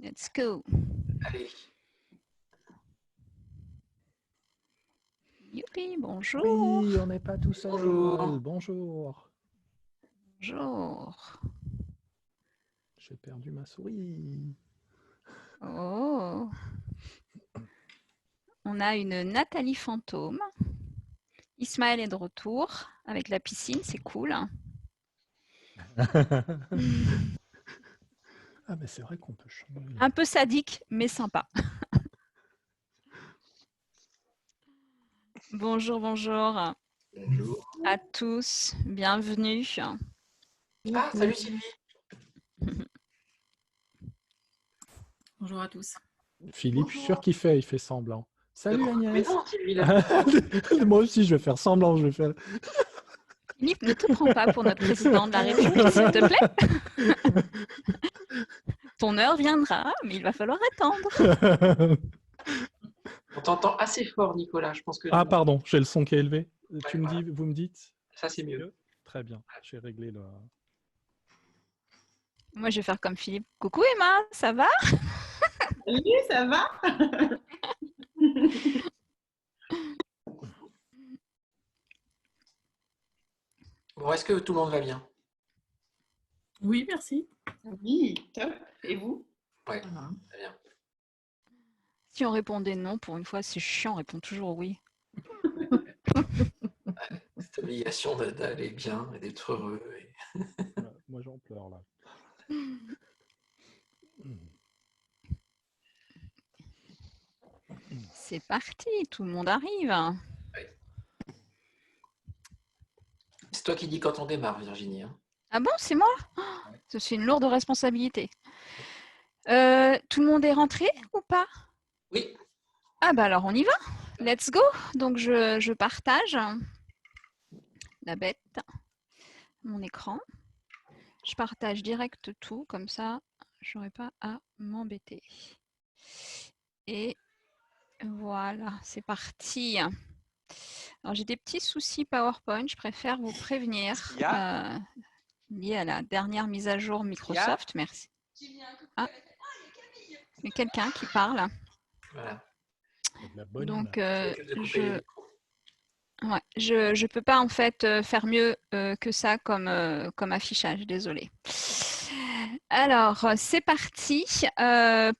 Let's go. Allez. Youpi, bonjour. Oui, on n'est pas tout seul. Bonjour. Bonjour. Bonjour. J'ai perdu ma souris. Oh. On a une Nathalie fantôme. Ismaël est de retour avec la piscine, c'est cool. Ah, mais c'est vrai qu'on peut changer. Un peu sadique, mais sympa. Bonjour, bonjour Bonjour. à tous. Bienvenue. Ah, salut Sylvie. Bonjour à tous. Philippe, je suis sûr qu'il fait semblant. Salut Mais Agnès. non, Sylvie, là. Moi aussi, je vais faire semblant. Je vais faire... Philippe, ne te prends pas pour notre président de la République, s'il te plaît. Ton heure viendra, mais il va falloir attendre. On t'entend assez fort, Nicolas. Je pense que Ah, pardon, j'ai le son qui est élevé. voilà. Vous me dites Ça, c'est mieux. Très bien, j'ai réglé le... Moi, je vais faire comme Philippe. Coucou Emma, ça va? Salut, ça va? Bon, est-ce que tout le monde va bien? Oui, merci. Oui, top. Et vous? Ouais, Ça va. très bien. Si on répondait non, pour une fois, c'est chiant, on répond toujours oui. Cette obligation d'aller bien et d'être heureux. Moi, j'en pleure, là. C'est parti, tout le monde arrive. Ouais. C'est toi qui dis quand on démarre, Virginie. Hein. Ah bon, c'est moi? C'est une lourde responsabilité. Tout le monde est rentré ou pas? Oui. Ah bah alors on y va. Let's go. Donc je partage la bête, mon écran. Je partage direct tout, comme ça, j'aurai pas à m'embêter. Et voilà, c'est parti. Alors j'ai des petits soucis PowerPoint, je préfère vous prévenir. Lié à la dernière mise à jour Microsoft. Merci. Ah, il y a quelqu'un qui parle. Voilà. Donc, je je peux pas en fait faire mieux que ça comme affichage, désolé. Alors, c'est parti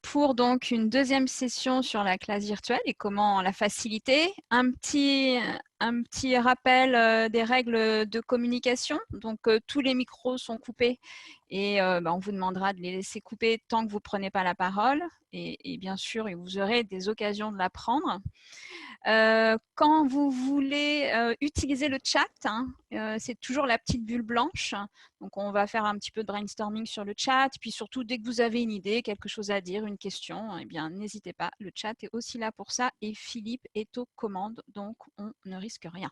pour donc une deuxième session sur la classe virtuelle et comment la faciliter. Un petit rappel des règles de communication. Donc, tous les micros sont coupés et on vous demandera de les laisser couper tant que vous ne prenez pas la parole. Et bien sûr, vous aurez des occasions de la prendre. Quand vous voulez utiliser le chat, c'est toujours la petite bulle blanche. Donc, on va faire un petit peu de brainstorming sur le chat. Puis surtout, dès que vous avez une idée, quelque chose à dire, une question, eh bien, n'hésitez pas. Le chat est aussi là pour ça. Et Philippe est aux commandes, donc on ne risque rien.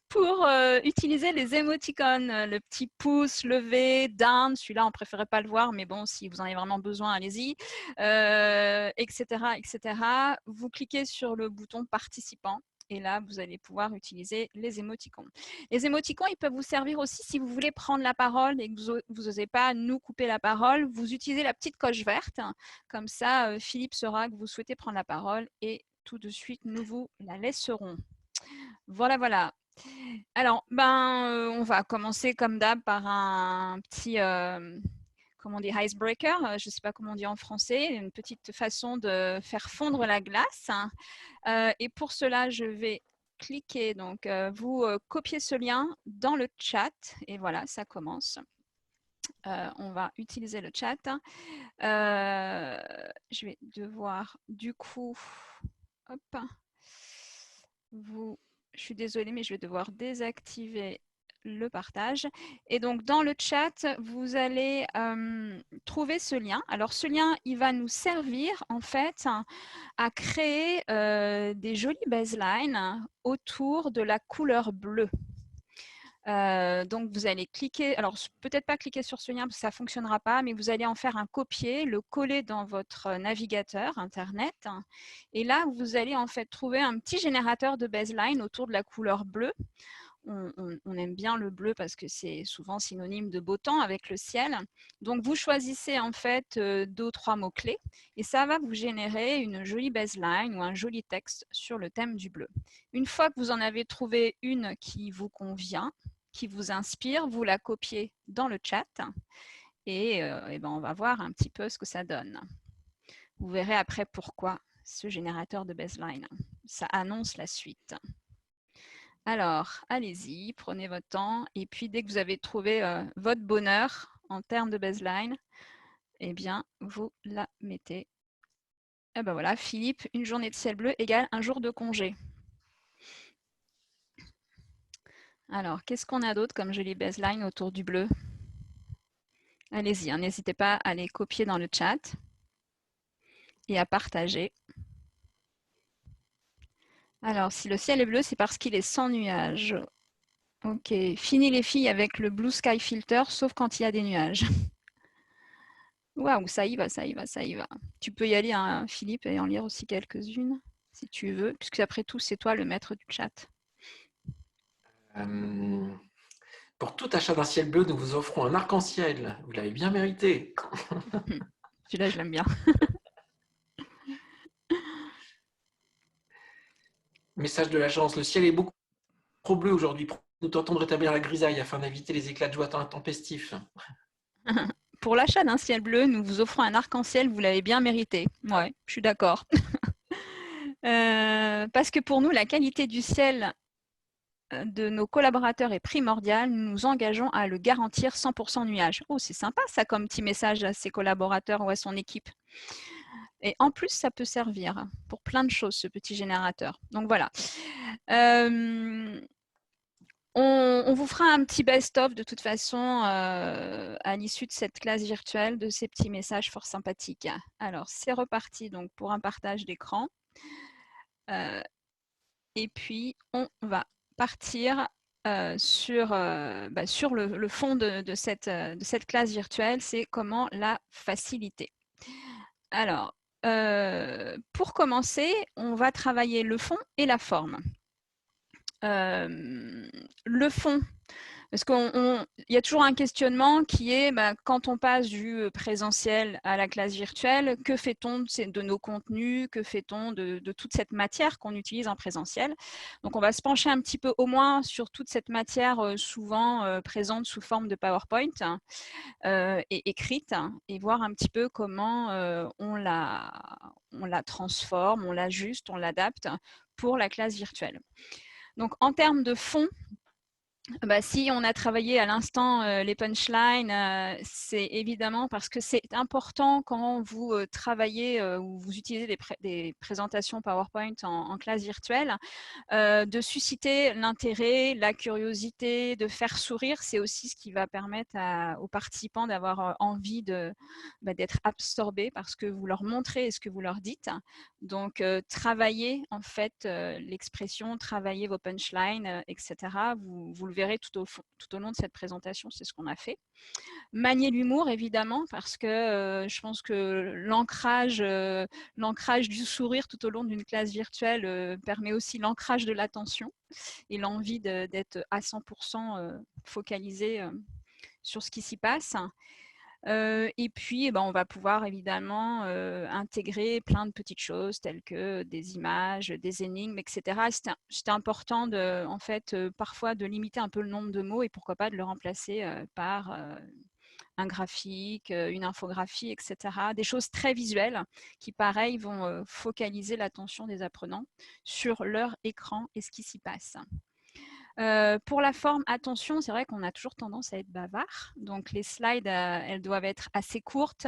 Pour utiliser les émoticônes, le petit pouce levé, down, celui-là on préférait pas le voir, mais bon, si vous en avez vraiment besoin, allez-y, etc., etc. Vous cliquez sur le bouton participant. Et là, vous allez pouvoir utiliser les émoticônes. Les émoticônes, ils peuvent vous servir aussi si vous voulez prendre la parole et que vous n'osez pas nous couper la parole. Vous utilisez la petite coche verte. Comme ça, Philippe saura que vous souhaitez prendre la parole et tout de suite, nous vous la laisserons. Voilà, voilà. Alors, on va commencer comme d'hab par un petit, comment on dit, icebreaker, je ne sais pas comment on dit en français, une petite façon de faire fondre la glace. Et pour cela, je vais cliquer, donc vous copiez ce lien dans le chat et voilà, ça commence. On va utiliser le chat. Je vais devoir du coup, hop, je suis désolée, mais je vais devoir désactiver le partage. Et donc, dans le chat, vous allez trouver ce lien. Alors, ce lien, il va nous servir, en fait, à créer des jolies baselines autour de la couleur bleue. Donc, vous allez cliquer, alors peut-être pas cliquer sur ce lien parce que ça ne fonctionnera pas, mais vous allez en faire un copier, le coller dans votre navigateur Internet. Et là, vous allez en fait trouver un petit générateur de baseline autour de la couleur bleue. on aime bien le bleu parce que c'est souvent synonyme de beau temps avec le ciel. Donc, vous choisissez en fait 2 ou 3 mots-clés et ça va vous générer une jolie baseline ou un joli texte sur le thème du bleu. Une fois que vous en avez trouvé une qui vous convient, qui vous inspire, vous la copiez dans le chat et ben, on va voir un petit peu ce que ça donne. Vous verrez après pourquoi ce générateur de baseline. Ça annonce la suite. Alors, allez-y, prenez votre temps. Et puis, dès que vous avez trouvé votre bonheur en termes de baseline, eh bien, vous la mettez. Et ben voilà, Philippe, une journée de ciel bleu égale un jour de congé. Alors, qu'est-ce qu'on a d'autre comme jolie baseline autour du bleu? Allez-y, hein, n'hésitez pas à les copier dans le chat et à partager. Alors, si le ciel est bleu, c'est parce qu'il est sans nuages. Ok, fini les filles avec le Blue Sky Filter, sauf quand il y a des nuages. Waouh, ça y va, ça y va, ça y va. Tu peux y aller, hein, Philippe, et en lire aussi quelques-unes, si tu veux, puisque après tout, c'est toi le maître du chat. Pour tout achat d'un ciel bleu, nous vous offrons un arc-en-ciel. Vous l'avez bien mérité. Celui-là, je l'aime bien. Message de l'agence. Le ciel est beaucoup trop bleu aujourd'hui. Nous tentons de rétablir la grisaille afin d'éviter les éclats de joie intempestifs. Pour l'achat d'un ciel bleu, nous vous offrons un arc-en-ciel, vous l'avez bien mérité. Ouais, je suis d'accord. Parce que pour nous, la qualité du ciel de nos collaborateurs est primordiale, nous nous engageons à le garantir 100% nuage. Oh, c'est sympa ça comme petit message à ses collaborateurs ou à son équipe. Et en plus, ça peut servir pour plein de choses, ce petit générateur. Donc voilà. On vous fera un petit best-of de toute façon à l'issue de cette classe virtuelle, de ces petits messages fort sympathiques. Alors, c'est reparti donc pour un partage d'écran. Et puis, on va partir sur le fond de cette classe virtuelle, c'est comment la faciliter. Alors, pour commencer, on va travailler le fond et la forme. Le fond, parce qu'il y a toujours un questionnement qui est quand on passe du présentiel à la classe virtuelle, que fait-on de nos contenus, que fait-on de toute cette matière qu'on utilise en présentiel? Donc on va se pencher un petit peu au moins sur toute cette matière souvent présente sous forme de PowerPoint et écrite et voir un petit peu comment on la transforme, on l'ajuste, on l'adapte pour la classe virtuelle. Donc, en termes de fond, si on a travaillé à l'instant les punchlines, c'est évidemment parce que c'est important quand vous travaillez ou vous utilisez des présentations PowerPoint en classe virtuelle, de susciter l'intérêt, la curiosité, de faire sourire. C'est aussi ce qui va permettre aux participants d'avoir envie d'être absorbés par ce que vous leur montrez et ce que vous leur dites. Donc, travaillez en fait l'expression, travaillez vos punchlines, etc. Vous le verrez tout au long de cette présentation, c'est ce qu'on a fait. Manier l'humour, évidemment, parce que je pense que l'ancrage du sourire tout au long d'une classe virtuelle permet aussi l'ancrage de l'attention et l'envie d'être à 100% focalisé sur ce qui s'y passe. Et puis, on va pouvoir évidemment intégrer plein de petites choses telles que des images, des énigmes, etc. C'était important en fait, parfois de limiter un peu le nombre de mots et pourquoi pas de le remplacer par un graphique, une infographie, etc. Des choses très visuelles qui, pareil, vont focaliser l'attention des apprenants sur leur écran et ce qui s'y passe. Pour la forme, attention, c'est vrai qu'on a toujours tendance à être bavard. Donc, les slides, elles doivent être assez courtes,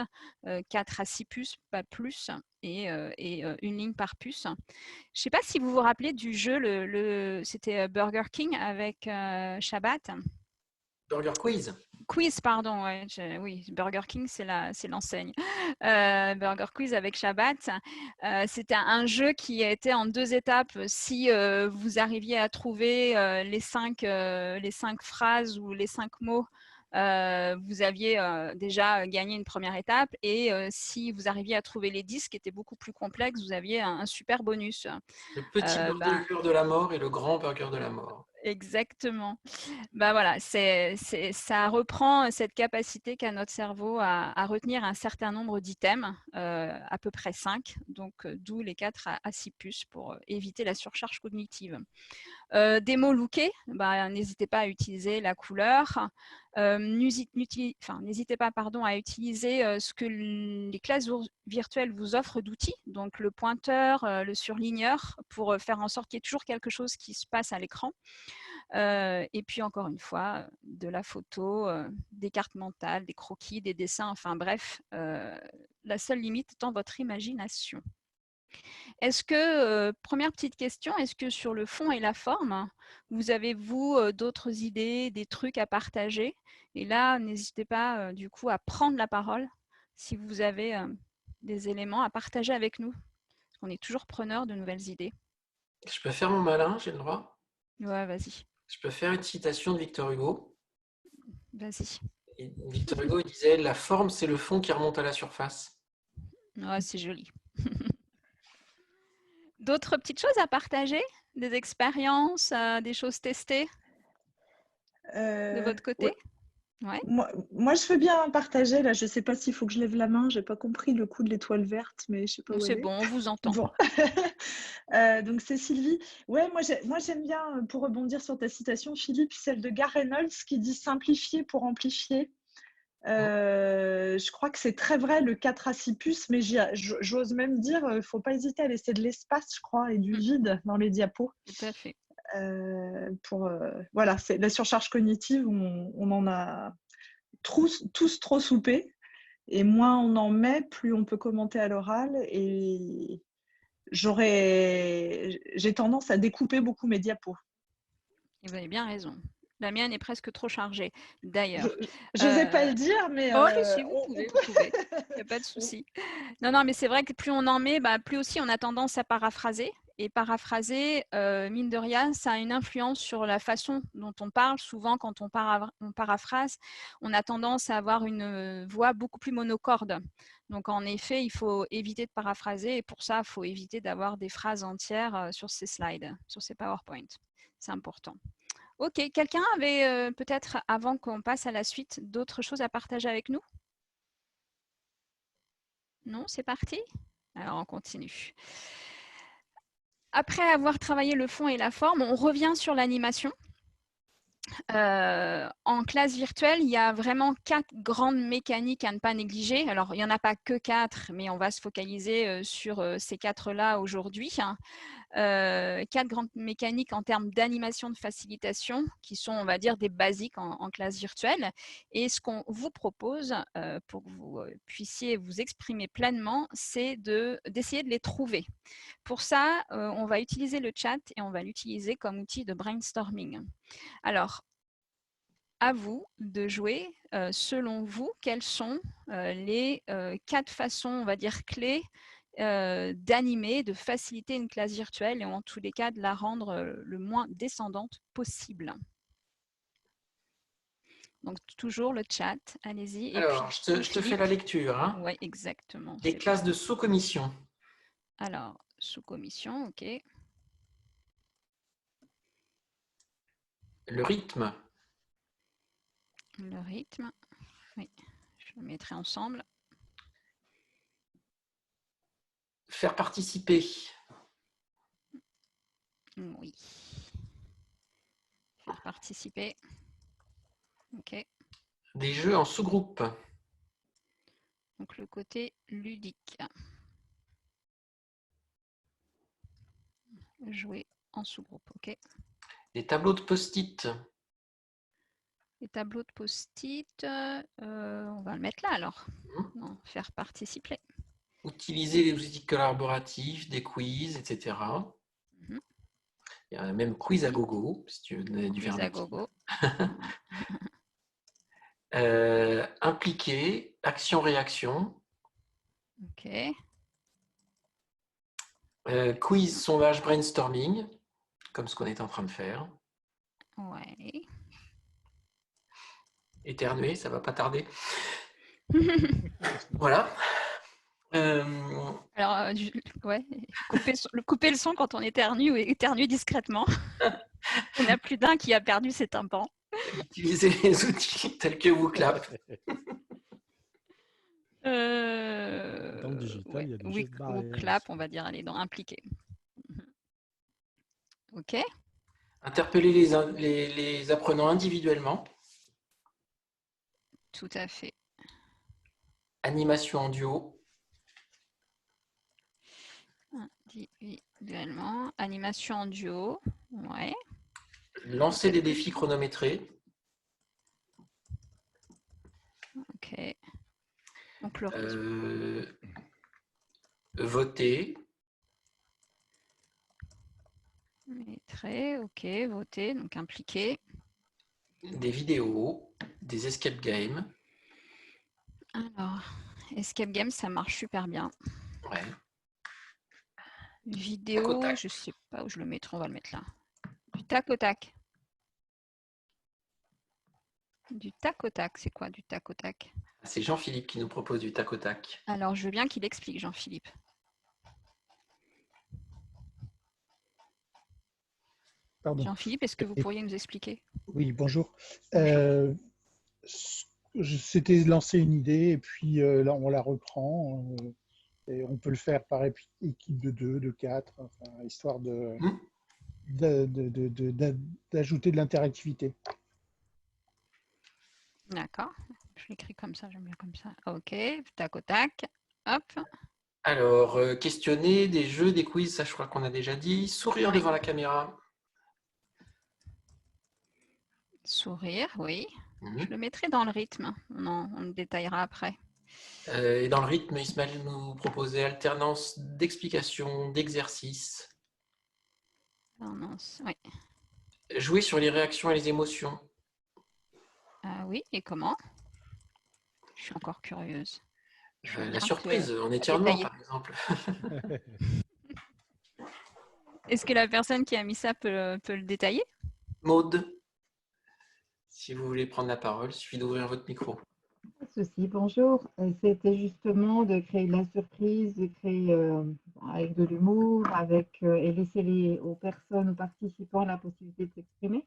4 à 6 puces, pas plus, et une ligne par puce. Je ne sais pas si vous vous rappelez du jeu, c'était Burger King avec Shabbat. Burger Quiz. Quiz, pardon, ouais, oui, Burger King, c'est l'enseigne. Burger Quiz avec Shabbat, c'était un jeu qui était en 2 étapes. Si vous arriviez à trouver les 5 phrases ou les 5 mots, vous aviez déjà gagné une première étape. Et si vous arriviez à trouver les 10, qui étaient beaucoup plus complexes, vous aviez un super bonus. Le petit burger de la mort et le grand burger de la mort. Exactement. Bah voilà, ça reprend cette capacité qu'a notre cerveau à retenir un certain nombre d'items, à peu près 5, donc d'où les 4 à 6 puces pour éviter la surcharge cognitive. Des mots lookés, bah, n'hésitez pas à utiliser la couleur. N'hésitez pas à utiliser ce que les classes virtuelles vous offrent d'outils, donc le pointeur, le surligneur, pour faire en sorte qu'il y ait toujours quelque chose qui se passe à l'écran. Et puis encore une fois, de la photo, des cartes mentales, des croquis, des dessins, enfin bref, la seule limite étant votre imagination. Est-ce que, première petite question, est-ce que sur le fond et la forme, vous avez, vous, d'autres idées, des trucs à partager? Et là, n'hésitez pas, du coup, à prendre la parole si vous avez des éléments à partager avec nous. On est toujours preneur de nouvelles idées. Je peux faire mon malin, j'ai le droit? Ouais, vas-y. Je peux faire une citation de Victor Hugo. Vas-y. Et Victor Hugo il disait « La forme, c'est le fond qui remonte à la surface ». Ouais, c'est joli. D'autres petites choses à partager? Des expériences, des choses testées de votre côté? Ouais. Moi, je veux bien partager. Là, je ne sais pas s'il faut que je lève la main. Je n'ai pas compris le coup de l'étoile verte, mais je ne sais pas où C'est elle est. bon, on vous entend. Bon. Donc, c'est Sylvie. Ouais, moi, j'aime bien, pour rebondir sur ta citation, Philippe, celle de Garth Reynolds qui dit « simplifier pour amplifier ». Je crois que c'est très vrai, le 4 à 6 puces, mais j'ose même dire, il ne faut pas hésiter à laisser de l'espace, je crois, et du vide dans les diapos. Tout à fait. Voilà, c'est la surcharge cognitive, on en a tous trop soupé, et moins on en met, plus on peut commenter à l'oral, et j'ai tendance à découper beaucoup mes diapos. Et vous avez bien raison. La mienne est presque trop chargée, d'ailleurs. Je n'osais pas le dire, mais... Oh, si, vous pouvez. Il n'y a pas de souci. Non, mais c'est vrai que plus on en met, plus aussi on a tendance à paraphraser. Et paraphraser, mine de rien, ça a une influence sur la façon dont on parle. Souvent, quand on paraphrase, on a tendance à avoir une voix beaucoup plus monocorde. Donc, en effet, il faut éviter de paraphraser. Et pour ça, il faut éviter d'avoir des phrases entières sur ces slides, sur ces PowerPoint. C'est important. Ok, quelqu'un avait peut-être, avant qu'on passe à la suite, d'autres choses à partager avec nous? Non, c'est parti? Alors, on continue. Après avoir travaillé le fond et la forme, on revient sur l'animation. En classe virtuelle, il y a vraiment 4 grandes mécaniques à ne pas négliger. Alors, il n'y en a pas que 4, mais on va se focaliser sur ces 4-là aujourd'hui. 4 grandes mécaniques en termes d'animation de facilitation qui sont, on va dire, des basiques en classe virtuelle. Et ce qu'on vous propose pour que vous puissiez vous exprimer pleinement, c'est d'essayer de les trouver. Pour ça, on va utiliser le chat et on va l'utiliser comme outil de brainstorming. Alors, à vous de jouer, selon vous, quelles sont les 4 façons, on va dire, clés d'animer, de faciliter une classe virtuelle et en tous les cas de la rendre le moins descendante possible. Donc toujours le chat, allez-y. Alors, je te fais la lecture. Hein. Oui, exactement. Les classes de sous-commission. Alors, sous-commission, ok. Le rythme. Le rythme, oui, je le mettrai ensemble. Faire participer. Oui. Faire participer. Ok. Des jeux en sous-groupe. Donc le côté ludique. Jouer en sous-groupe, ok. Des tableaux de post-it. Les tableaux de post-it, on va le mettre là alors. Non, faire participer. Utiliser les outils collaboratifs, des quiz, etc. Il y a même quiz à gogo, si tu veux donner du verbe. Quiz à gogo. Impliquer, action-réaction. Ok. Quiz, sondage, brainstorming, comme ce qu'on est en train de faire. Ouais. Éternuer, ça va pas tarder. Voilà. Alors, ouais, couper le son quand on éternue ou éternue discrètement. Il y en a plus d'un qui a perdu ses tympans. Utilisez les outils tels que WooClap. Dans le digital, il y a des gestes barrières WooClap, aussi. on va dire, elle est dans impliqué. OK. Interpellez les apprenants individuellement. Tout à fait. Animation en duo. Individuellement. Animation en duo. Ouais. Lancer des défis chronométrés. OK. Donc le rythme. Voter. Métrer, OK. Voter, donc impliqué. Des vidéos. Des escape games. Alors, escape game, ça marche super bien. Ouais. Vidéo, Tac au tac. je sais pas où je le mettrai, on va le mettre là. Du tac au tac. Du tac au tac, c'est quoi du tac au tac? C'est Jean-Philippe qui nous propose du tac au tac. Alors, je veux bien qu'il explique, Jean-Philippe. Pardon. Jean-Philippe, est-ce que vous pourriez nous expliquer? Oui, bonjour. C'était lancer une idée et puis là, on la reprend. Et on peut le faire par équipe de 2, de 4, enfin, histoire d'ajouter de l'interactivité. D'accord. Je l'écris comme ça, j'aime bien comme ça. OK, tac au tac. Hop. Alors, questionner, des jeux, des quiz, ça je crois qu'on a déjà dit. Sourire Oui. devant la caméra. Sourire, oui. Je le mettrai dans le rythme. On le détaillera après. Et dans le rythme, Ismaël nous proposait alternance d'explications, d'exercices. Alternance, oui. Jouer sur les réactions et les émotions. Oui, et comment? Je suis encore curieuse. La surprise, en étirement, par exemple. Est-ce que la personne qui a mis ça peut le détailler? Maude, si vous voulez prendre la parole, il suffit d'ouvrir votre micro. Pas de souci, bonjour. C'était justement de créer de la surprise, de créer avec de l'humour, et laisser aux personnes, aux participants la possibilité de s'exprimer.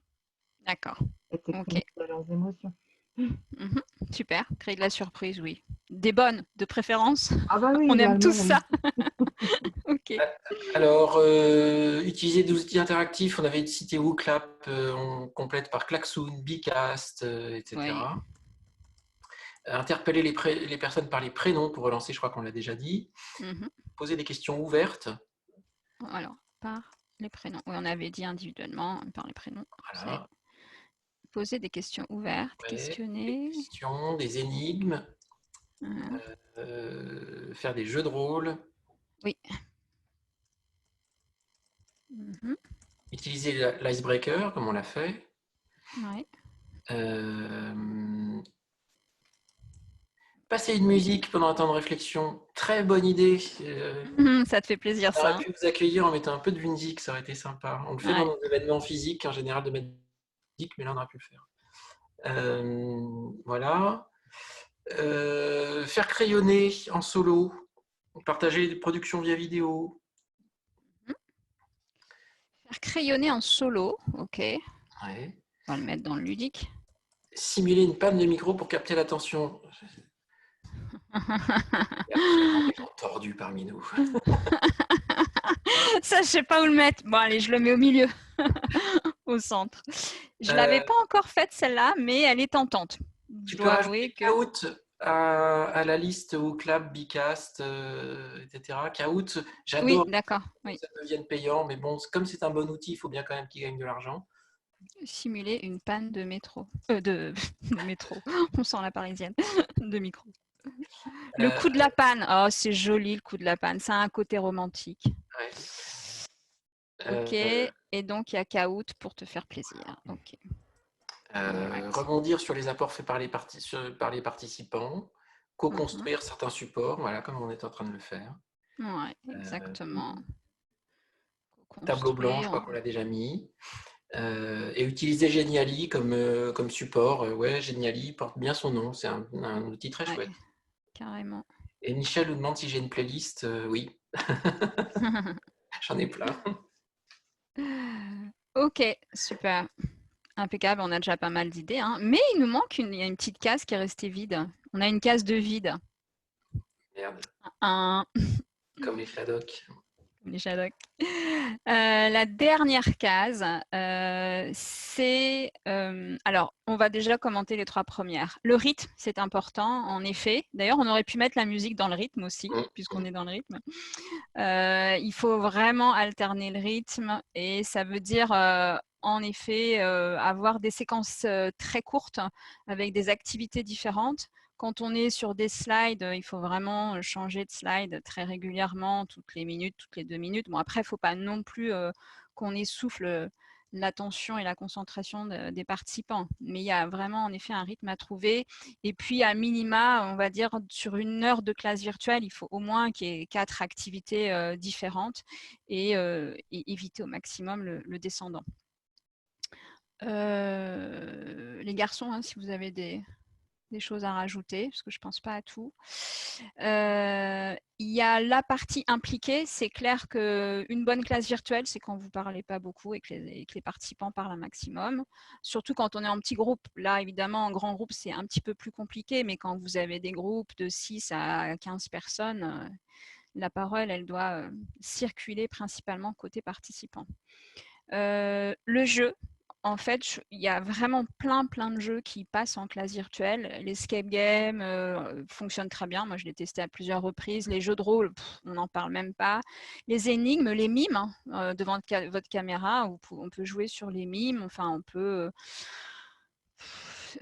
D'accord. Et de s'exprimer de leurs émotions. Super, créer de la surprise, oui. Des bonnes, de préférence. Ah bah oui, on aime tous oui. ça. OK. Alors, utiliser des outils interactifs, on avait cité WooClap, on complète par Klaxoon, Bcast, etc. Oui. Interpeller les personnes par les prénoms pour relancer, je crois qu'on l'a déjà dit. Poser des questions ouvertes. Alors, par les prénoms. Oui, on avait dit individuellement, par les prénoms. Voilà. Poser des questions ouvertes, questionner. Des questions, des énigmes. Faire des jeux de rôle. Oui. Utiliser l'icebreaker, comme on l'a fait. Oui. Passer une musique pendant un temps de réflexion, très bonne idée. Ça te fait plaisir, ça. On aurait pu vous accueillir en mettant un peu de musique, ça aurait été sympa. On le fait dans nos événements physiques, en général, de mettre musique, mais là, on aurait pu le faire. Voilà. Faire crayonner en solo, partager des productions via vidéo. Faire crayonner en solo, ok. Ouais. On va le mettre dans le ludique. Simuler une panne de micro pour capter l'attention. Il y a absolument des gens tordus parmi nous. Ça, je sais pas où le mettre. Bon, allez, je le mets au milieu, au centre. Je l'avais pas encore faite celle-là, mais elle est tentante. Tu peux rajouter Kahoot à la liste WooClap, Bcast, etc. Kahoot, j'adore. Oui, d'accord. Oui. Ça devienne payant, mais bon, comme c'est un bon outil, il faut bien quand même qu'il gagne de l'argent. Simuler une panne de métro. De métro. On sent la parisienne. De micro. Le coup de la panne. Oh, c'est joli le coup de la panne. Ça a un côté romantique. Ouais. Ok. Et donc, il y a Kahoot pour te faire plaisir. Ok. Rebondir sur les apports faits par les participants. Co-construire certains supports, voilà, comme on est en train de le faire. Ouais, exactement. Tableau blanc, je crois qu'on l'a déjà mis. Et utiliser Geniali comme support. Ouais, Geniali porte bien son nom, c'est un outil très chouette. Carrément. Et Michel nous demande si j'ai une playlist. Oui, j'en ai plein. Ok, super. Impeccable, on a déjà pas mal d'idées. Hein. Mais il nous manque il y a une petite case qui est restée vide. On a une case de vide. Merde. Un... Comme les Shadocks. Les Shadocks. La dernière case, c'est... alors, on va déjà commenter les 3 premières. Le rythme, c'est important, en effet. D'ailleurs, on aurait pu mettre la musique dans le rythme aussi, puisqu'on est dans le rythme. Il faut vraiment alterner le rythme et ça veut dire... en effet, avoir des séquences très courtes avec des activités différentes. Quand on est sur des slides, il faut vraiment changer de slide très régulièrement, toutes les minutes, toutes les 2 minutes. Bon, après, il ne faut pas non plus qu'on essouffle l'attention et la concentration des participants. Mais il y a vraiment, en effet, un rythme à trouver. Et puis, à minima, on va dire, sur 1 heure de classe virtuelle, il faut au moins qu'il y ait 4 activités différentes et éviter au maximum le descendant. Les garçons, hein, si vous avez des choses à rajouter, parce que je ne pense pas à tout. Il y a la partie impliquée. C'est clair qu'une bonne classe virtuelle, c'est quand vous ne parlez pas beaucoup et que les participants parlent un maximum. Surtout quand on est en petit groupe. Là, évidemment, en grand groupe, c'est un petit peu plus compliqué, mais quand vous avez des groupes de 6 à 15 personnes, la parole, elle doit circuler principalement côté participants. Le jeu. En fait, il y a vraiment plein de jeux qui passent en classe virtuelle. L'escape game fonctionne très bien. Moi, je l'ai testé à plusieurs reprises. Les jeux de rôle, on n'en parle même pas. Les énigmes, les mimes, devant votre caméra, on peut jouer sur les mimes. Enfin, on peut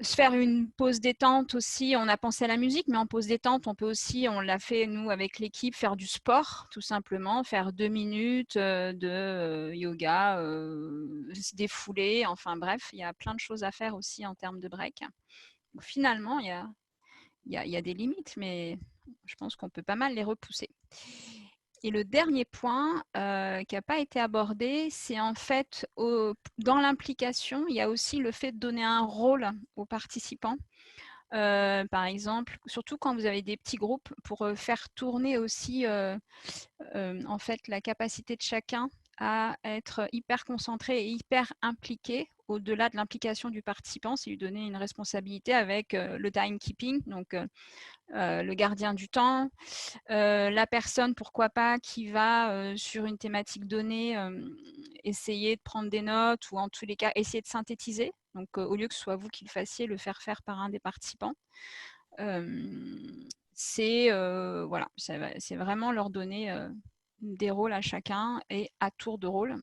se faire une pause détente aussi. On a pensé à la musique, mais en pause détente, on peut aussi, on l'a fait nous avec l'équipe, faire du sport tout simplement, faire 2 minutes de yoga, se défouler, enfin bref, il y a plein de choses à faire aussi en termes de break. Donc, finalement, il y a des limites, mais je pense qu'on peut pas mal les repousser. Et le dernier point qui n'a pas été abordé, c'est en fait, dans l'implication, il y a aussi le fait de donner un rôle aux participants. Par exemple, surtout quand vous avez des petits groupes, pour faire tourner aussi en fait, la capacité de chacun à être hyper concentré et hyper impliqué au-delà de l'implication du participant, c'est lui donner une responsabilité avec le timekeeping, donc le gardien du temps, la personne, pourquoi pas, qui va sur une thématique donnée essayer de prendre des notes ou en tous les cas essayer de synthétiser. Donc au lieu que ce soit vous qui le fassiez, le faire faire par un des participants. C'est voilà, c'est vraiment leur donner des rôles à chacun et à tour de rôle.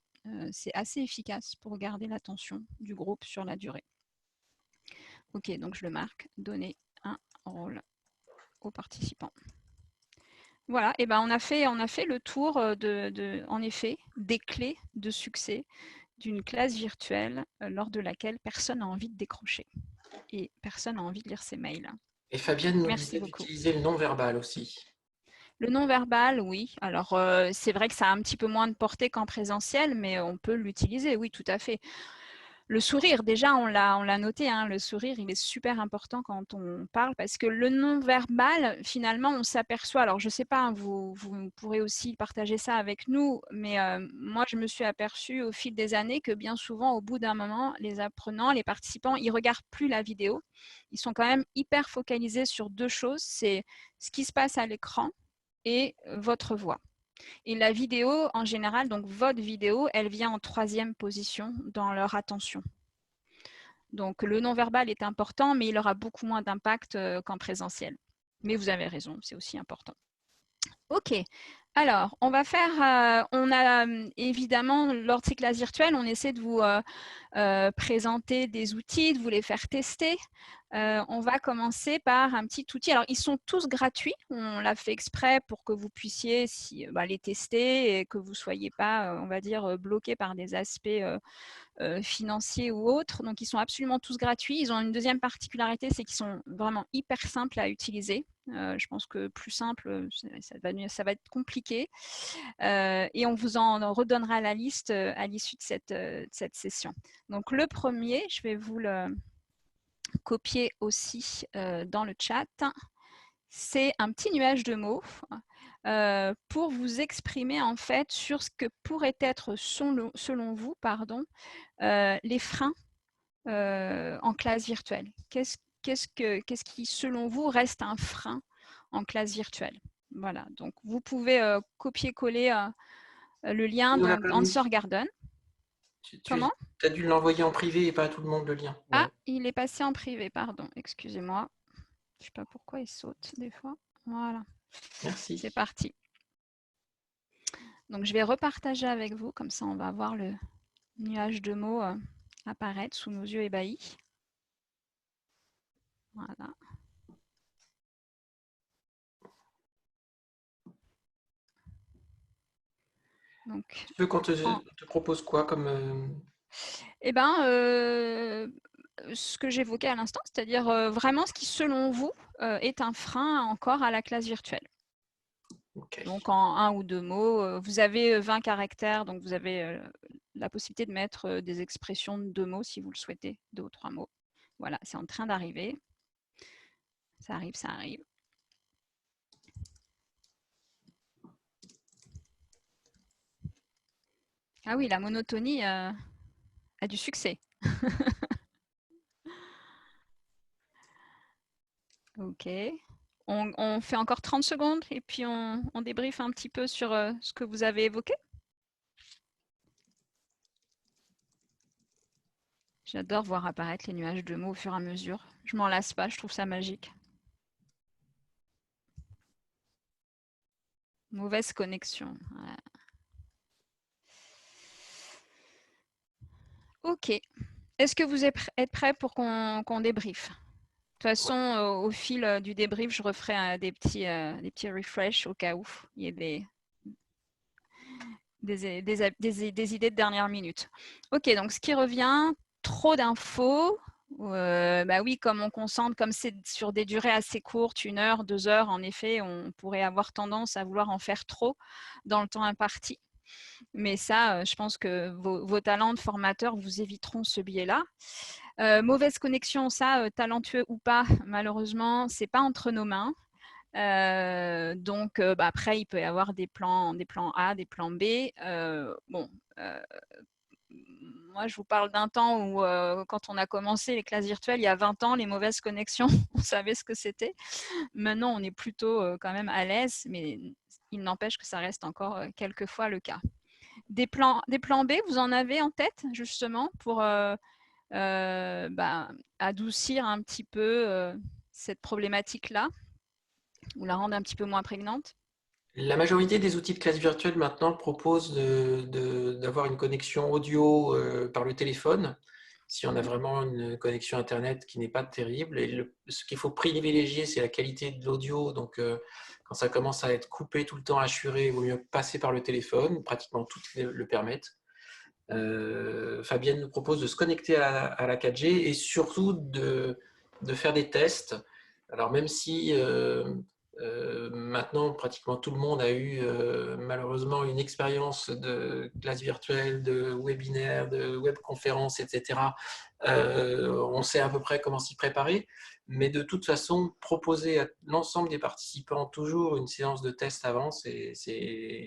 C'est assez efficace pour garder l'attention du groupe sur la durée. Ok, donc je le marque, donner un rôle aux participants. Voilà, et ben on a fait le tour en effet, des clés de succès d'une classe virtuelle lors de laquelle personne n'a envie de décrocher et personne n'a envie de lire ses mails. Et Fabienne nous disait d'utiliser le non-verbal aussi. Le non-verbal, oui. Alors, c'est vrai que ça a un petit peu moins de portée qu'en présentiel, mais on peut l'utiliser, oui, tout à fait. Le sourire, déjà, on l'a noté, hein, le sourire, il est super important quand on parle parce que le non-verbal, finalement, on s'aperçoit, alors je ne sais pas, hein, vous pourrez aussi partager ça avec nous, mais moi, je me suis aperçue au fil des années que bien souvent, au bout d'un moment, les apprenants, les participants, ils ne regardent plus la vidéo. Ils sont quand même hyper focalisés sur 2 choses, c'est ce qui se passe à l'écran et votre voix. Et la vidéo, en général, donc votre vidéo, elle vient en 3e position dans leur attention. Donc le non-verbal est important, mais il aura beaucoup moins d'impact qu'en présentiel. Mais vous avez raison, c'est aussi important. Ok, alors on va faire, on a évidemment, lors de ces classes virtuelles, on essaie de vous présenter des outils, de vous les faire tester. On va commencer par un petit outil. Alors, ils sont tous gratuits. On l'a fait exprès pour que vous puissiez les tester et que vous ne soyez pas, on va dire, bloqués par des aspects financiers ou autres. Donc, ils sont absolument tous gratuits. Ils ont une deuxième particularité, c'est qu'ils sont vraiment hyper simples à utiliser. Je pense que plus simple, ça va être compliqué. Et on vous en redonnera la liste à l'issue de cette session. Donc, le premier, je vais vous le copier aussi dans le chat. c'est un petit nuage de mots pour vous exprimer en fait sur ce que pourrait être selon vous les freins en classe virtuelle. Qu'est-ce qui, selon vous, reste un frein en classe virtuelle? Voilà, donc vous pouvez copier-coller le lien dans Answer Garden. Comment? Tu as dû l'envoyer en privé et pas à tout le monde le lien. Ah, il est passé en privé, pardon, excusez-moi. Je ne sais pas pourquoi il saute des fois. Voilà. Merci. C'est parti. Donc, je vais repartager avec vous, comme ça on va voir le nuage de mots apparaître sous nos yeux ébahis. Voilà. Donc, tu veux qu'on te propose quoi comme... Eh bien, ce que j'évoquais à l'instant, c'est-à-dire vraiment ce qui, selon vous, est un frein encore à la classe virtuelle. Okay. Donc, en 1 ou 2 mots, vous avez 20 caractères, donc vous avez la possibilité de mettre des expressions de 2 mots si vous le souhaitez, 2 ou 3 mots. Voilà, c'est en train d'arriver. Ça arrive, ça arrive. Ah oui, la monotonie a du succès. Ok. On fait encore 30 secondes et puis on débriefe un petit peu sur ce que vous avez évoqué. J'adore voir apparaître les nuages de mots au fur et à mesure. Je m'en lasse pas, je trouve ça magique. Mauvaise connexion. Voilà. Ok. Est-ce que vous êtes prêts pour qu'on débriefe? De toute façon, au fil du débrief, je referai des petits refresh au cas où il y ait des idées de dernière minute. Ok, donc ce qui revient, trop d'infos. Bah oui, comme on concentre, comme c'est sur des durées assez courtes, 1 heure, 2 heures, en effet, on pourrait avoir tendance à vouloir en faire trop dans le temps imparti. Mais ça, je pense que vos talents de formateur vous éviteront ce biais-là. Mauvaise connexion, ça, talentueux ou pas, malheureusement, c'est pas entre nos mains. Donc, après, il peut y avoir des plans A, des plans B. Moi, je vous parle d'un temps où, quand on a commencé les classes virtuelles, il y a 20 ans, les mauvaises connexions, on savait ce que c'était. Maintenant, on est plutôt quand même à l'aise, mais il n'empêche que ça reste encore quelquefois le cas. Des plans B, vous en avez en tête, justement, pour adoucir un petit peu cette problématique-là, ou la rendre un petit peu moins prégnante? La majorité des outils de classe virtuelle maintenant proposent d'avoir une connexion audio par le téléphone, si on a vraiment une connexion Internet qui n'est pas terrible. Et ce qu'il faut privilégier, c'est la qualité de l'audio. Donc, quand ça commence à être coupé tout le temps, assuré, il vaut mieux passer par le téléphone. Pratiquement toutes le permettent. Fabienne nous propose de se connecter à la 4G et surtout de faire des tests. Alors, même si... maintenant, pratiquement tout le monde a eu malheureusement une expérience de classe virtuelle, de webinaire, de webconférence, etc. On sait à peu près comment s'y préparer, mais de toute façon, proposer à l'ensemble des participants toujours une séance de test avant, c'est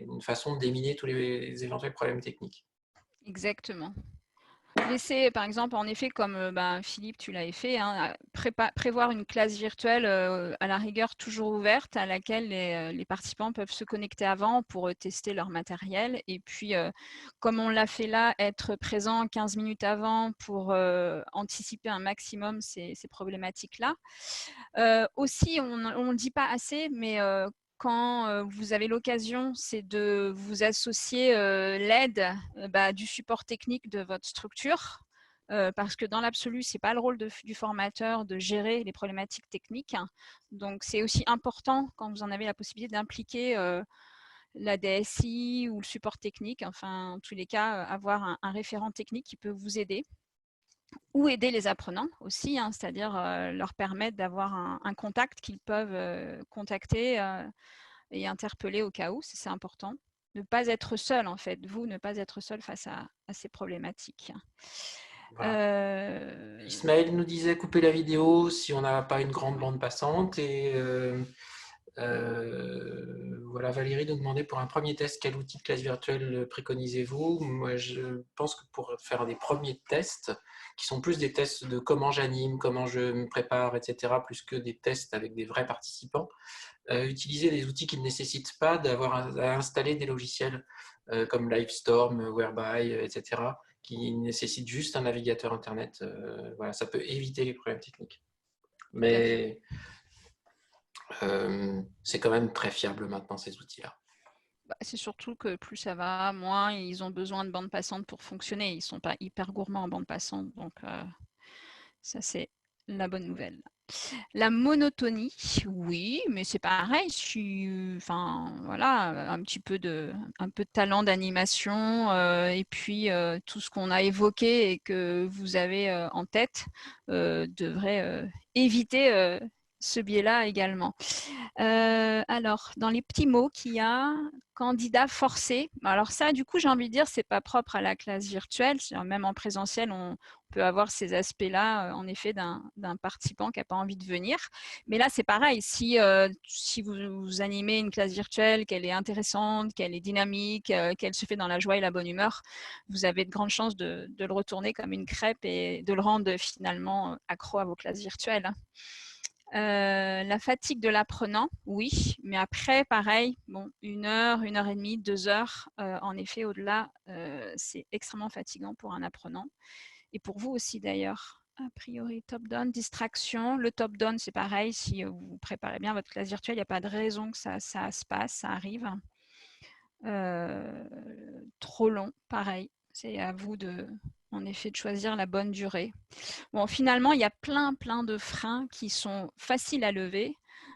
une façon de déminer tous les éventuels problèmes techniques. Exactement. Laisser, par exemple, en effet, comme Philippe, tu l'avais fait, hein, prévoir une classe virtuelle à la rigueur toujours ouverte à laquelle les participants peuvent se connecter avant pour tester leur matériel. Et puis, comme on l'a fait là, être présent 15 minutes avant pour anticiper un maximum ces problématiques-là. Aussi, on ne le dit pas assez, mais quand vous avez l'occasion, c'est de vous associer l'aide du support technique de votre structure, parce que dans l'absolu, ce n'est pas le rôle du formateur de gérer les problématiques techniques. Donc, c'est aussi important, quand vous en avez la possibilité, d'impliquer la DSI ou le support technique, enfin, en tous les cas, avoir un référent technique qui peut vous aider. Ou aider les apprenants aussi, hein, c'est-à-dire leur permettre d'avoir un contact qu'ils peuvent contacter et interpeller au cas où, c'est important. Ne pas être seul, en fait, vous, ne pas être seul face à ces problématiques. Voilà. Ismaël nous disait couper la vidéo si on n'a pas une grande bande passante. Et voilà, Valérie nous demandait pour un premier test, quel outil de classe virtuelle préconisez-vous? Moi, je pense que pour faire des premiers tests, qui sont plus des tests de comment j'anime, comment je me prépare, etc., plus que des tests avec des vrais participants, utiliser des outils qui ne nécessitent pas d'avoir à installer des logiciels comme Livestorm, Whereby, etc., qui nécessitent juste un navigateur Internet. Voilà, ça peut éviter les problèmes techniques. Mais c'est quand même très fiable maintenant, ces outils-là. C'est surtout que plus ça va, moins ils ont besoin de bande passante pour fonctionner. Ils ne sont pas hyper gourmands en bande passante. Donc, ça, c'est la bonne nouvelle. La monotonie, oui, mais c'est pareil. Enfin, voilà, un peu de talent d'animation et puis tout ce qu'on a évoqué et que vous avez en tête devrait éviter ce biais-là également. Alors, dans les petits mots qu'il y a, candidat forcé. Alors ça, du coup, j'ai envie de dire, c'est pas propre à la classe virtuelle. Même en présentiel, on peut avoir ces aspects-là, en effet, d'un participant qui n'a pas envie de venir. Mais là, c'est pareil. Si vous animez une classe virtuelle, qu'elle est intéressante, qu'elle est dynamique, qu'elle se fait dans la joie et la bonne humeur, vous avez de grandes chances de le retourner comme une crêpe et de le rendre finalement accro à vos classes virtuelles. La fatigue de l'apprenant, oui, mais après, pareil, bon, 1 heure, 1 heure et demie, 2 heures, en effet, au-delà, c'est extrêmement fatigant pour un apprenant. Et pour vous aussi, d'ailleurs. A priori, top-down, distraction. Le top-down, c'est pareil, si vous préparez bien votre classe virtuelle, il n'y a pas de raison que ça se passe, ça arrive. Trop long, pareil. C'est à vous en effet, de choisir la bonne durée. Bon, finalement, il y a plein de freins qui sont faciles à lever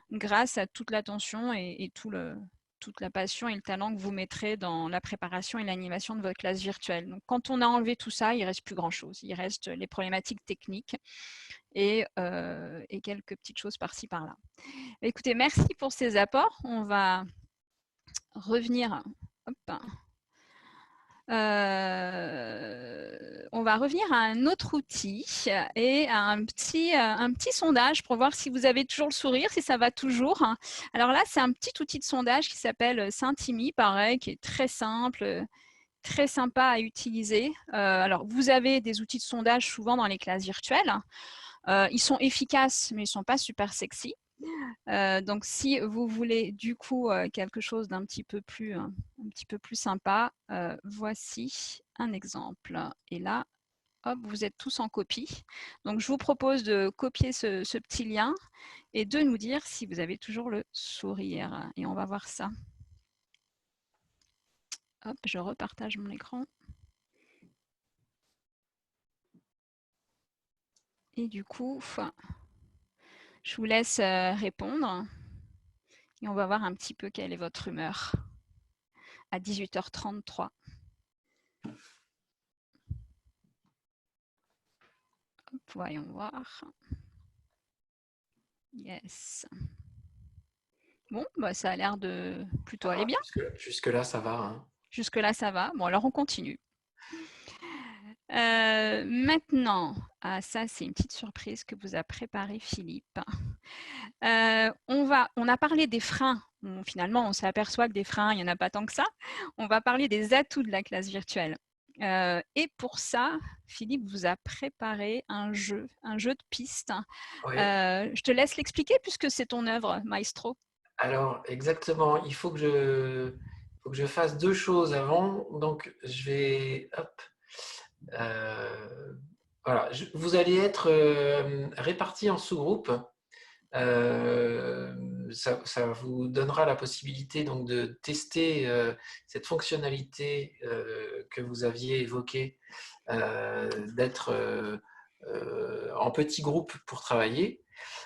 grâce à toute l'attention et toute la passion et le talent que vous mettrez dans la préparation et l'animation de votre classe virtuelle. Donc, quand on a enlevé tout ça, il ne reste plus grand-chose. Il reste les problématiques techniques et quelques petites choses par-ci, par-là. Écoutez, merci pour ces apports. On va revenir... Hop. On va revenir à un autre outil et à un petit sondage pour voir si vous avez toujours le sourire, si ça va toujours. Alors là, c'est un petit outil de sondage qui s'appelle Saint-Imi, pareil, qui est très simple, très sympa à utiliser. Alors, vous avez des outils de sondage souvent dans les classes virtuelles. Ils sont efficaces, mais ils ne sont pas super sexy. Donc, si vous voulez du coup quelque chose d'un petit peu plus sympa, voici un exemple. Et là, hop, vous êtes tous en copie. Donc, je vous propose de copier ce petit lien et de nous dire si vous avez toujours le sourire. Et on va voir ça. Hop, je repartage mon écran. Et du coup, je vous laisse répondre et on va voir un petit peu quelle est votre humeur à 18h33. Hop, voyons voir. Yes. Bon, bah, ça a l'air de plutôt aller bien. Jusque-là, ça va. Hein. Jusque-là, ça va. Bon, alors on continue. Maintenant, ça, c'est une petite surprise que vous a préparée Philippe. On a parlé des freins. Bon, finalement, on s'aperçoit que des freins, il n'y en a pas tant que ça. On va parler des atouts de la classe virtuelle. Et pour ça, Philippe vous a préparé un jeu de pistes. Oui. Je te laisse l'expliquer puisque c'est ton œuvre, Maestro. Alors, exactement. Il faut que je fasse 2 choses avant. Donc, je vais... Hop. Voilà. Vous allez être répartis en sous-groupes. Ça vous donnera la possibilité donc, de tester cette fonctionnalité que vous aviez évoquée, d'être en petits groupes pour travailler.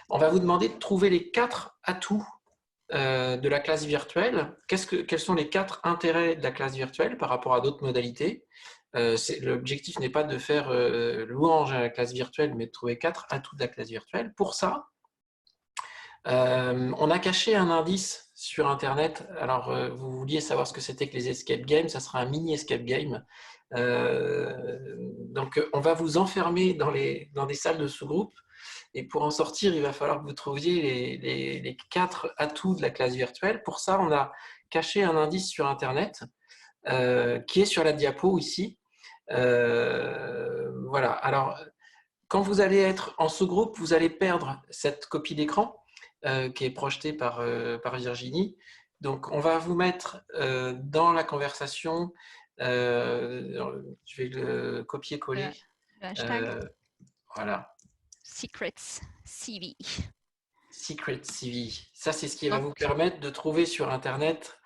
On va vous demander de trouver les 4 atouts de la classe virtuelle. Quels sont les 4 intérêts de la classe virtuelle par rapport à d'autres modalités? L'objectif n'est pas de faire louange à la classe virtuelle, mais de trouver 4 atouts de la classe virtuelle. Pour ça, on a caché un indice sur Internet. Alors, vous vouliez savoir ce que c'était que les escape games, ça sera un mini escape game. Donc, on va vous enfermer dans des salles de sous-groupe. Et pour en sortir, il va falloir que vous trouviez les 4 atouts de la classe virtuelle. Pour ça, on a caché un indice sur Internet qui est sur la diapo ici. Voilà. Alors, quand vous allez être en sous-groupe, vous allez perdre cette copie d'écran qui est projetée par Virginie. Donc, on va vous mettre dans la conversation. Je vais le copier-coller. Le hashtag. Voilà. Secrets CV. Secret CV. Ça, c'est ce qui va vous permettre de trouver sur Internet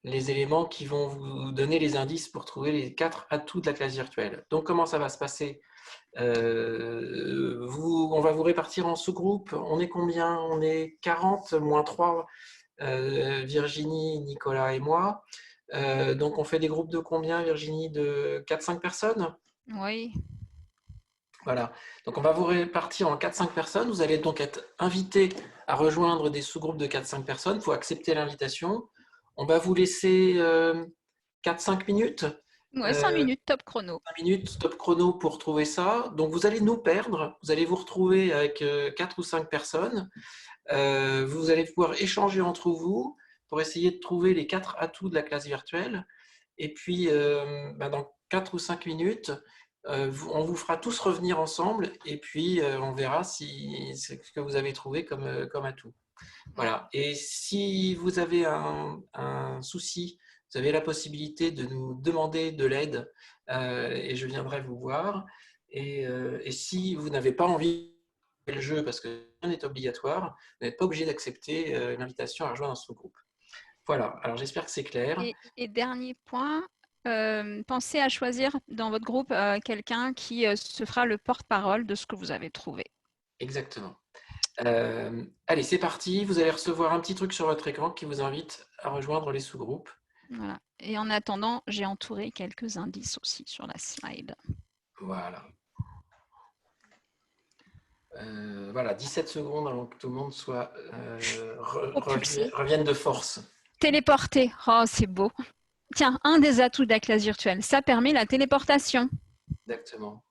les éléments qui vont vous donner les indices pour trouver les 4 atouts de la classe virtuelle. Donc, comment ça va se passer? On va vous répartir en sous-groupes. On est combien? On est 40 moins 3, Virginie, Nicolas et moi. Donc, on fait des groupes de combien, Virginie? De 4-5 personnes? Oui. Voilà. Donc, on va vous répartir en 4-5 personnes. Vous allez donc être invité à rejoindre des sous-groupes de 4-5 personnes. Il faut accepter l'invitation. On va vous laisser 4-5 minutes. Ouais, 5 minutes, top chrono. 5 minutes, top chrono pour trouver ça. Donc, vous allez nous perdre. Vous allez vous retrouver avec 4 ou 5 personnes. Vous allez pouvoir échanger entre vous pour essayer de trouver les 4 atouts de la classe virtuelle. Et puis, dans 4 ou 5 minutes, on vous fera tous revenir ensemble et puis on verra si c'est ce que vous avez trouvé comme atout. Voilà. Et si vous avez un souci, vous avez la possibilité de nous demander de l'aide et je viendrai vous voir. Et si vous n'avez pas envie de jouer le jeu parce que rien n'est obligatoire, vous n'êtes pas obligé d'accepter l'invitation à rejoindre un sous-groupe. Voilà. Alors j'espère que c'est clair. Et dernier point, pensez à choisir dans votre groupe quelqu'un qui se fera le porte-parole de ce que vous avez trouvé. Exactement. Allez, c'est parti. Vous allez recevoir un petit truc sur votre écran qui vous invite à rejoindre les sous-groupes. Voilà. Et en attendant, j'ai entouré quelques indices aussi sur la slide. Voilà. Voilà, 17 secondes avant que tout le monde soit revienne de force. Téléporter. Oh, c'est beau. Tiens, un des atouts de la classe virtuelle, ça permet la téléportation. Exactement.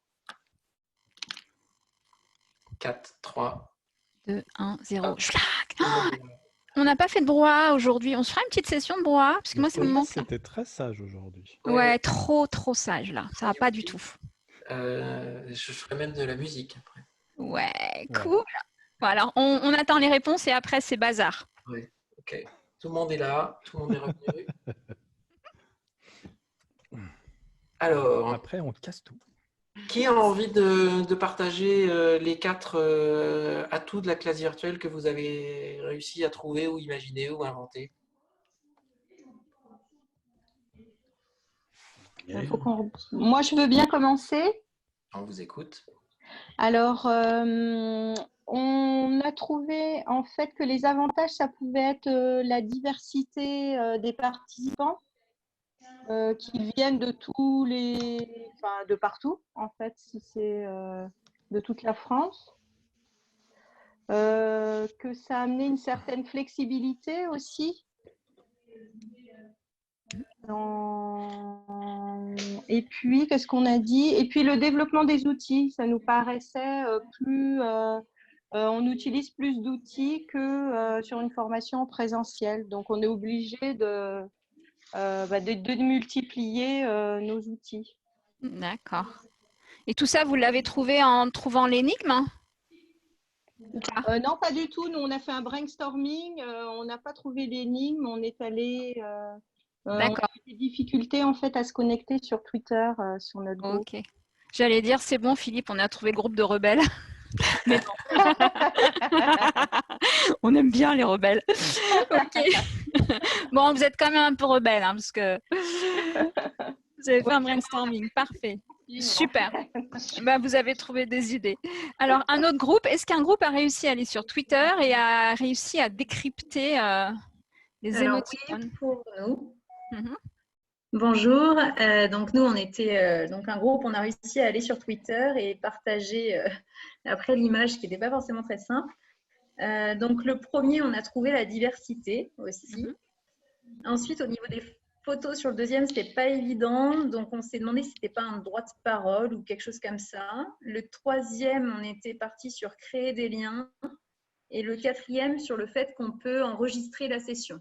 4, 3, 2, 1, 0. On n'a pas fait de brouhaha aujourd'hui. On se fera une petite session de brouhaha parce que moi, ça me manque. C'était très sage aujourd'hui. Ouais, trop sage là. Ça va pas du tout. Je ferai même de la musique après. Ouais, cool. Bon, alors, on attend les réponses et après, c'est bazar. Oui, ok. Tout le monde est là. Tout le monde est revenu. Alors, après, on casse tout. Qui a envie de partager les 4 atouts de la classe virtuelle que vous avez réussi à trouver ou imaginer ou inventer? Moi, je veux bien commencer. On vous écoute. Alors, on a trouvé en fait que les avantages, ça pouvait être la diversité des participants. Qui viennent de de partout en fait, si c'est de toute la France, que ça a amené une certaine flexibilité aussi. Et puis qu'est-ce qu'on a dit? Et puis le développement des outils, ça nous paraissait on utilise plus d'outils que sur une formation présentielle, donc on est obligé de multiplier nos outils. D'accord. Et tout ça, vous l'avez trouvé en trouvant l'énigme? Non, pas du tout. Nous, on a fait un brainstorming. On n'a pas trouvé l'énigme. On est allé... D'accord. On a eu des difficultés en fait à se connecter sur Twitter, sur notre groupe. Ok. J'allais dire, c'est bon, Philippe, on a trouvé le groupe de rebelles. Mais non. On aime bien les rebelles. Ok. Bon, vous êtes quand même un peu rebelle, hein, parce que vous avez fait un brainstorming. Parfait. Super. Ben, vous avez trouvé des idées. Alors, un autre groupe, est-ce qu'un groupe a réussi à aller sur Twitter et a réussi à décrypter les émoticônes? Oui, pour nous. Bonjour. Donc, nous, on était donc un groupe, on a réussi à aller sur Twitter et partager après l'image qui n'était pas forcément très simple. Donc, le premier, on a trouvé la diversité aussi. Ensuite, au niveau des photos sur le deuxième, c'était pas évident. Donc, on s'est demandé si c'était pas un droit de parole ou quelque chose comme ça. Le troisième, on était parti sur créer des liens. Et le quatrième, sur le fait qu'on peut enregistrer la session.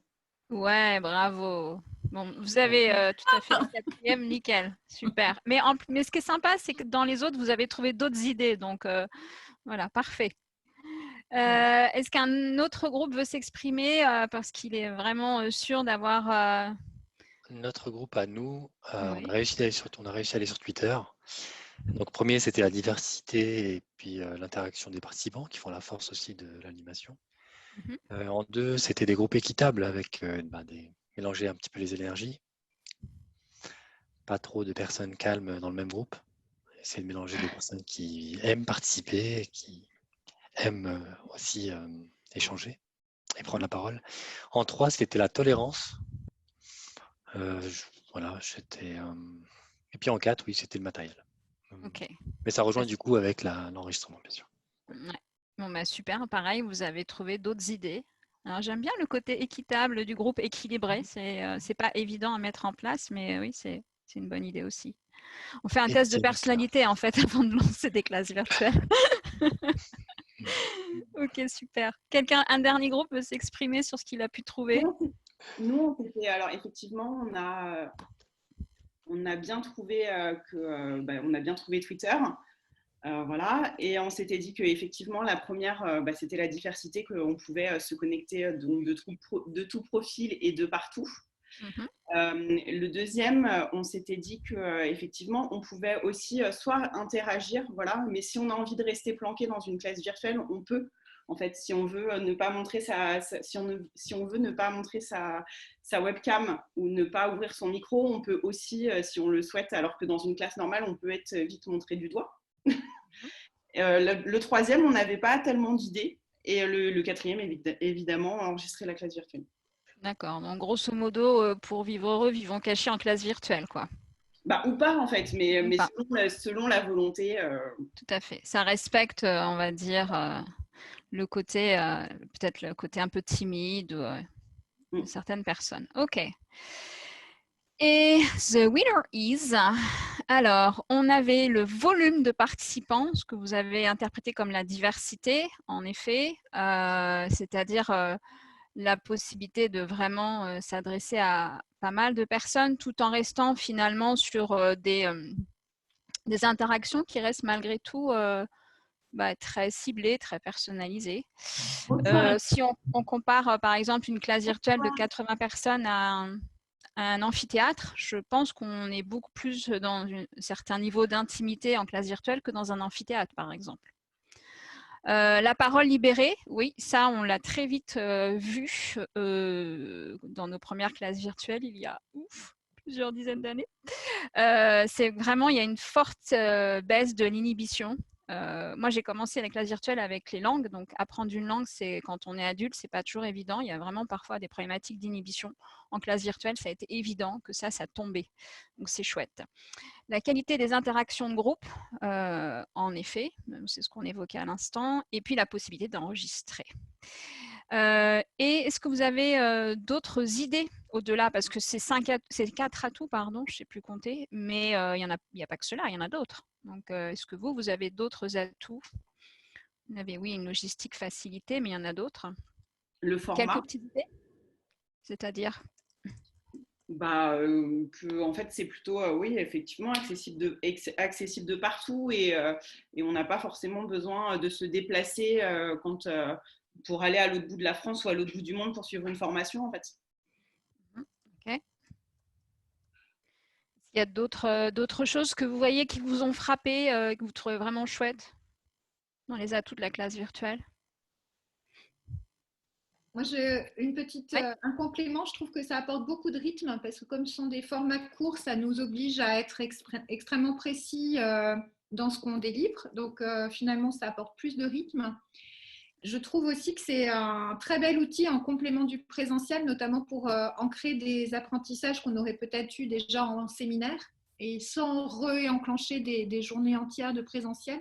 Ouais, bravo. Bon, vous avez tout à fait le quatrième, nickel, super. Mais ce qui est sympa, c'est que dans les autres, vous avez trouvé d'autres idées. Donc, voilà, parfait. Est-ce qu'un autre groupe veut s'exprimer parce qu'il est vraiment sûr d'avoir… Notre groupe à nous, Oui. on a réussi à aller sur Twitter. Donc, premier, c'était la diversité et puis l'interaction des participants qui font la force aussi de l'animation. En deux, c'était des groupes équitables avec mélanger un petit peu les énergies. Pas trop de personnes calmes dans le même groupe. Essayer de mélanger des personnes qui aiment participer, qui aiment aussi échanger et prendre la parole. En trois, c'était la tolérance. Voilà, et puis en 4, oui, c'était le matériel. Ok. Mais ça rejoint du coup avec l'enregistrement, bien sûr. Ouais. Bon, bah, super, pareil, vous avez trouvé d'autres idées. Alors, j'aime bien le côté équitable du groupe équilibré. C'est pas évident à mettre en place, mais oui, c'est une bonne idée aussi. On fait un test de personnalité, en fait, avant de lancer des classes virtuelles. Ok, super. Un dernier groupe veut s'exprimer sur ce qu'il a pu trouver? Nous, alors effectivement, on a bien trouvé on a bien trouvé Twitter. Voilà, et on s'était dit qu'effectivement, la première, c'était la diversité, qu'on pouvait se connecter donc, de tout profil et de partout. Le deuxième, on s'était dit qu'effectivement, on pouvait aussi soit interagir, voilà, mais si on a envie de rester planqué dans une classe virtuelle, on peut. En fait, si on veut ne pas montrer si on veut ne pas montrer sa webcam ou ne pas ouvrir son micro, on peut aussi, si on le souhaite, alors que dans une classe normale, on peut être vite montré du doigt. Le troisième, on n'avait pas tellement d'idées. Et le quatrième, évidemment, enregistrer la classe virtuelle. D'accord. Donc, grosso modo, pour vivre heureux, vivons cachés en classe virtuelle, quoi. Ou pas, en fait, mais selon la volonté. Tout à fait. Ça respecte, on va dire, le côté, peut-être le côté un peu timide de certaines personnes. OK. Et the winner is… Alors, on avait le volume de participants, ce que vous avez interprété comme la diversité, en effet, c'est-à-dire la possibilité de vraiment s'adresser à pas mal de personnes tout en restant finalement sur des interactions qui restent malgré tout très ciblées, très personnalisées. Si on compare par exemple une classe virtuelle de 80 personnes à un amphithéâtre, je pense qu'on est beaucoup plus dans un certain niveau d'intimité en classe virtuelle que dans un amphithéâtre, par exemple. La parole libérée, oui, ça, on l'a très vite vu dans nos premières classes virtuelles il y a plusieurs dizaines d'années. C'est vraiment, il y a une forte baisse de l'inhibition. Moi, j'ai commencé la classe virtuelle avec les langues. Donc, apprendre une langue, c'est quand on est adulte, c'est pas toujours évident. Il y a vraiment parfois des problématiques d'inhibition. En classe virtuelle, ça a été évident que ça tombait. Donc, c'est chouette. La qualité des interactions de groupe, en effet, c'est ce qu'on évoquait à l'instant. Et puis, la possibilité d'enregistrer. Et est-ce que vous avez d'autres idées au-delà? Parce que c'est 4 atouts, pardon, je ne sais plus compter, mais il n'y a pas que cela, il y en a d'autres. Donc, est-ce que vous avez d'autres atouts? Vous avez, oui, une logistique facilitée, mais il y en a d'autres. Le format. Quelques petites idées? C'est-à-dire? En fait, c'est plutôt, oui, effectivement, accessible de partout et on n'a pas forcément besoin de se déplacer pour aller à l'autre bout de la France ou à l'autre bout du monde pour suivre une formation, en fait. Ok. Il y a d'autres choses que vous voyez qui vous ont frappé, que vous trouvez vraiment chouettes dans les atouts de la classe virtuelle? Moi, j'ai un complément. Je trouve que ça apporte beaucoup de rythme parce que comme ce sont des formats courts, ça nous oblige à être extrêmement précis dans ce qu'on délivre. Donc, finalement, ça apporte plus de rythme. Je trouve aussi que c'est un très bel outil en complément du présentiel, notamment pour ancrer des apprentissages qu'on aurait peut-être eu déjà en séminaire et sans réenclencher des journées entières de présentiel.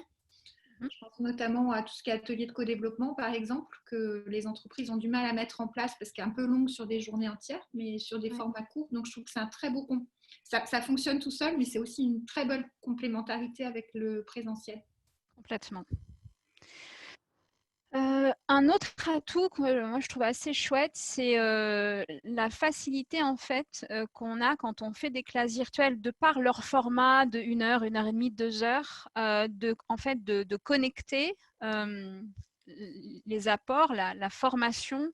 Je pense notamment à tout ce qui est atelier de co-développement, par exemple, que les entreprises ont du mal à mettre en place parce qu'il est un peu long sur des journées entières, mais sur des formats courts. Donc, je trouve que c'est un très beau ça fonctionne tout seul, mais c'est aussi une très belle complémentarité avec le présentiel. Complètement. Un autre atout que moi je trouve assez chouette, c'est la facilité en fait qu'on a quand on fait des classes virtuelles de par leur format de 1 heure, 1 heure et demie, 2 heures, de connecter les apports, la formation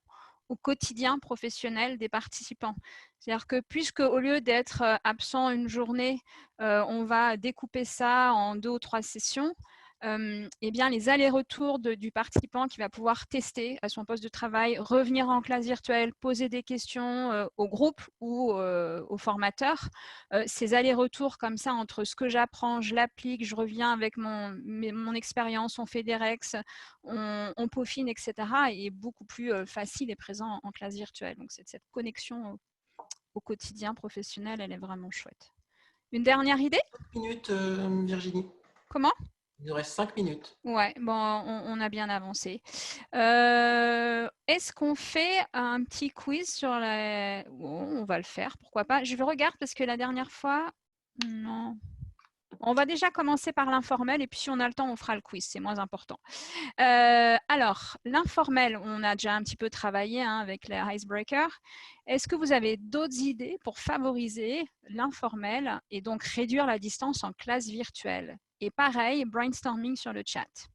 au quotidien professionnel des participants. C'est-à-dire que puisque au lieu d'être absent une journée, on va découper ça en 2 ou 3 sessions, eh bien, les allers-retours du participant qui va pouvoir tester à son poste de travail, revenir en classe virtuelle, poser des questions au groupe ou au formateur, ces allers-retours comme ça entre ce que j'apprends, je l'applique, je reviens avec mon expérience, on fait des rex, on peaufine, etc. est beaucoup plus facile et présent en classe virtuelle. Donc, cette connexion au quotidien professionnel, elle est vraiment chouette. Une dernière idée ? 5 minutes, Virginie. Comment ? Il nous reste 5 minutes. Ouais, bon, on a bien avancé. Est-ce qu'on fait un petit quiz sur la... Bon, on va le faire, pourquoi pas. Je regarde parce que la dernière fois... Non. On va déjà commencer par l'informel et puis si on a le temps, on fera le quiz, c'est moins important. Alors, l'informel, on a déjà un petit peu travaillé avec les icebreakers. Est-ce que vous avez d'autres idées pour favoriser l'informel et donc réduire la distance en classe virtuelle? Et pareil, brainstorming sur le chat.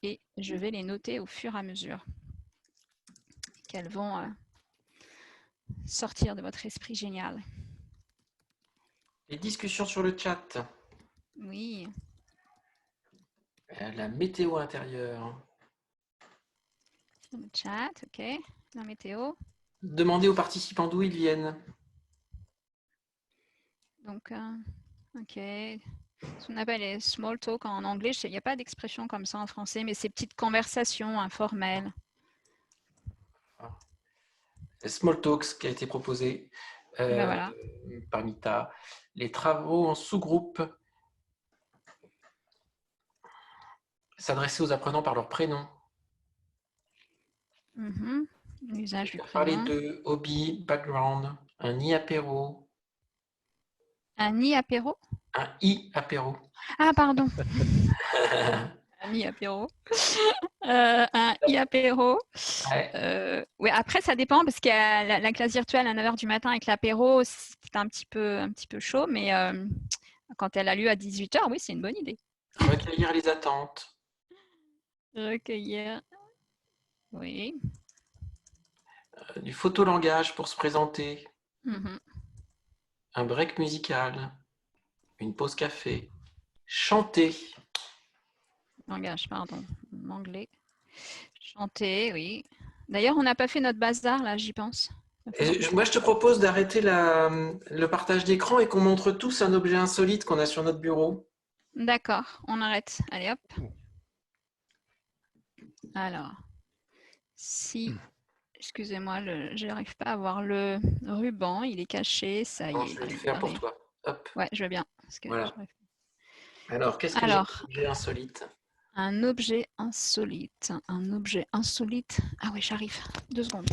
Et je vais les noter au fur et à mesure qu'elles vont sortir de votre esprit génial. Les discussions sur le chat. Oui. La météo intérieure. Sur le chat, ok. La météo. Demandez aux participants d'où ils viennent. Donc, ok. Ce qu'on appelle les small talk en anglais. Il n'y a pas d'expression comme ça en français, mais ces petites conversations informelles. Small talks qui a été proposé voilà. par Mita. Les travaux en sous-groupe. S'adresser aux apprenants par leur prénom. L'usage du prénom. Parler de hobby, background, un i-apéro. Un i-apéro? Un i-apéro. Ah, pardon. Un i-apéro. Un i-apéro. Ouais. Ouais, après, ça dépend parce qu'il y a la classe virtuelle à 9h du matin avec l'apéro, c'est un petit peu chaud, mais quand elle a lieu à 18h, oui, c'est une bonne idée. Recueillir les attentes. Recueillir. Oui. Du photolangage pour se présenter. Un break musical. Une pause café. Chanter. Langage, pardon. Anglais. Chanter, oui. D'ailleurs, on n'a pas fait notre bazar, là, j'y pense. Moi, je te propose d'arrêter le partage d'écran et qu'on montre tous un objet insolite qu'on a sur notre bureau. D'accord, on arrête. Allez, hop. Alors, si... Excusez-moi, je n'arrive pas à voir le ruban, il est caché, ça y est. Je vais le faire pour toi. Hop. Ouais, je veux bien. Parce que voilà. Alors, qu'est-ce que j'ai comme objet insolite? Un objet insolite. Un objet insolite. Ah oui, j'arrive. 2 secondes.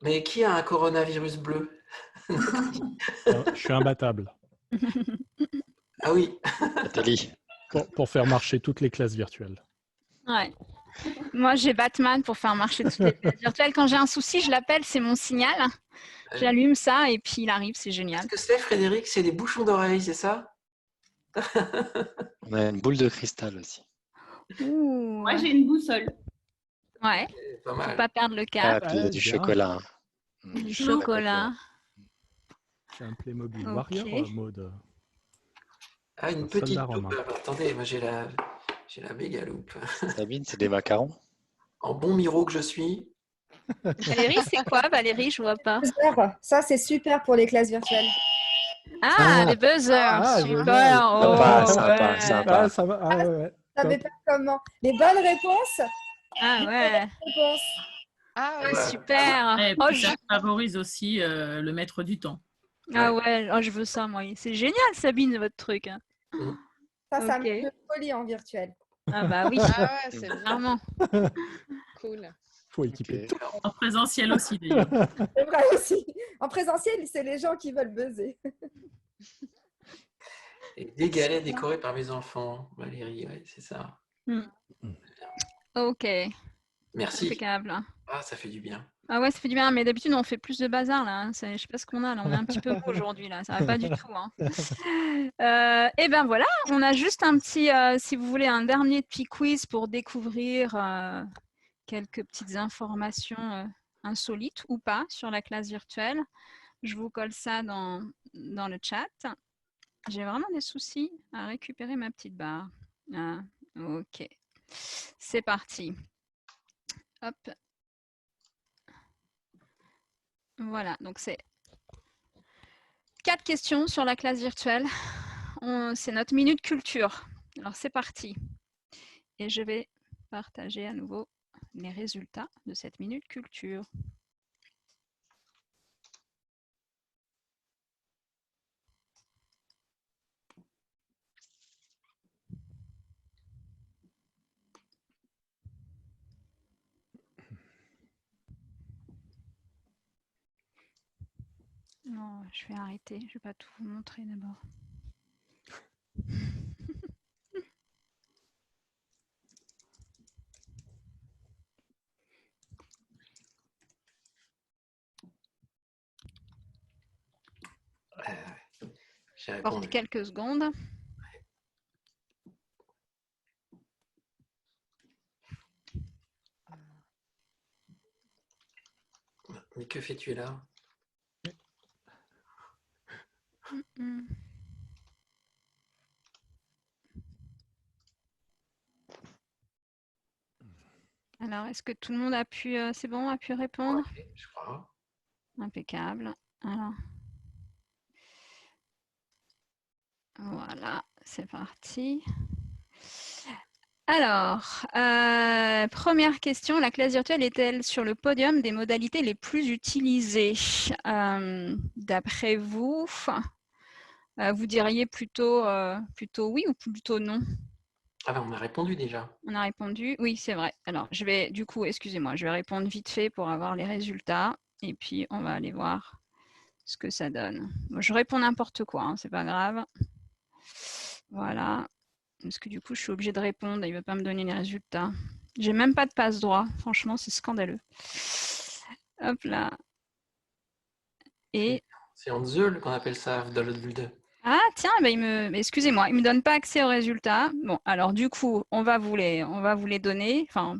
Mais qui a un coronavirus bleu? Je suis imbattable. Ah oui. Pour faire marcher toutes les classes virtuelles. Ouais. Moi, j'ai Batman pour faire marcher toutes les classes virtuelles. Quand j'ai un souci, je l'appelle, c'est mon signal. J'allume ça et puis il arrive, c'est génial. Ce que c'est, Frédéric, c'est des bouchons d'oreilles, c'est ça? On a une boule de cristal aussi. Ouh, moi, j'ai une boussole. Ouais. Pas mal. Faut pas perdre le cap. Ah, puis il y a du chocolat. Du chocolat. C'est un Playmobil Warrior, Maud. Ah, une petite loupe. Attendez, moi j'ai la méga loupe. Sabine, c'est des macarons. En bon miro que je suis. Valérie, c'est quoi, Valérie? Je vois pas. Ça, c'est super pour les classes virtuelles. Ah, les buzzers. Super. Sympa. Ça va. Ah, ouais. Ça savais pas comment. Les bonnes réponses. Ah ouais. Ah ouais, super. Et puis ça favorise aussi le maître du temps. Ah ouais, oh, je veux ça, moi. C'est génial, Sabine, votre truc. Ça met de folie en virtuel. Ah bah oui. Ah ouais, c'est clairement. Cool. Faut équiper tout. En présentiel aussi, d'ailleurs. C'est vrai aussi. En présentiel, c'est les gens qui veulent buzzer. Et des galets décorés par mes enfants, Valérie, ouais, c'est ça. Ok. Merci. Impeccable. Ah, ça fait du bien. Ah ouais, ça fait du bien, mais d'habitude, on fait plus de bazar, là. Je sais pas ce qu'on a, là. On est un petit peu mou aujourd'hui, là. Ça va pas du tout, hein. Et ben voilà, on a juste un petit, si vous voulez, un dernier petit quiz pour découvrir quelques petites informations insolites ou pas sur la classe virtuelle. Je vous colle ça dans le chat. J'ai vraiment des soucis à récupérer ma petite barre. Ah, ok. C'est parti. Hop. Voilà, donc c'est 4 questions sur la classe virtuelle. C'est notre minute culture. Alors c'est parti. Et je vais partager à nouveau les résultats de cette minute culture. Non, je vais arrêter. Je ne vais pas tout vous montrer d'abord. Porte quelques secondes. Mais que fais-tu là? Alors, est-ce que tout le monde a pu, c'est bon, a pu répondre? Ouais, je crois. Impeccable. Alors, voilà, c'est parti. Alors, première question, la classe virtuelle est-elle sur le podium des modalités les plus utilisées? D'après vous, vous diriez plutôt oui ou plutôt non? Ah ben, on a répondu déjà. On a répondu, oui, c'est vrai. Alors, je vais, du coup, excusez-moi, je vais répondre vite fait pour avoir les résultats. Et puis, on va aller voir ce que ça donne. Bon, je réponds n'importe quoi, hein, c'est pas grave. Voilà. Parce que du coup, je suis obligée de répondre. Il ne va pas me donner les résultats. J'ai même pas de passe-droit. Franchement, c'est scandaleux. Hop là. Et... C'est en Zeul qu'on appelle ça, dans le build. Ah tiens, ben excusez-moi, il ne me donne pas accès aux résultats. Bon, alors du coup, on va vous les donner. Enfin,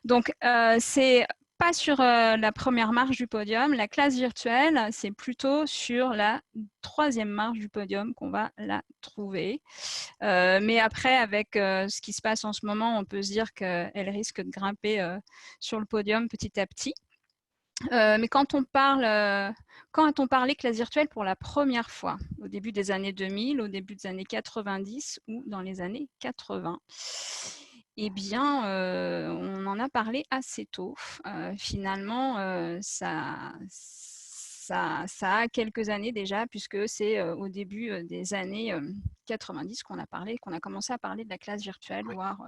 donc, c'est pas sur la première marche du podium. La classe virtuelle, c'est plutôt sur la 3e marche du podium qu'on va la trouver. Mais après, avec ce qui se passe en ce moment, on peut se dire qu'elle risque de grimper sur le podium petit à petit. Mais quand a-t-on parlé classe virtuelle pour la première fois? Au début des années 2000, au début des années 90 ou dans les années 80? Eh bien, on en a parlé assez tôt. Finalement, ça a quelques années déjà, puisque c'est au début des années 90 qu'on a commencé à parler de la classe virtuelle, ouais. voire...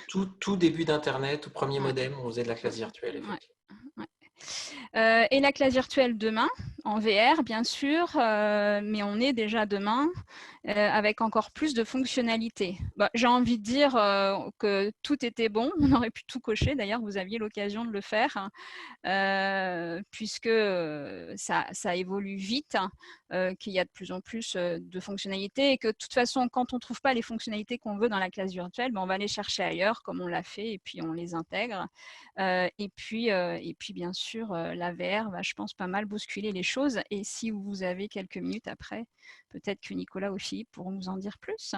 Tout début d'Internet, au premier modem, on faisait de la classe virtuelle, effectivement. Ouais. Et la classe virtuelle demain, en VR bien sûr, mais on est déjà demain avec encore plus de fonctionnalités. Bah, j'ai envie de dire que tout était bon, on aurait pu tout cocher, d'ailleurs vous aviez l'occasion de le faire, puisque ça évolue vite, qu'il y a de plus en plus de fonctionnalités et que de toute façon quand on ne trouve pas les fonctionnalités qu'on veut dans la classe virtuelle, on va les chercher ailleurs comme on l'a fait et puis on les intègre. Et puis bien sûr la VR va, je pense, pas mal bousculer les choses, et si vous avez quelques minutes après, peut-être que Nicolas ou Philippe pourront nous en dire plus.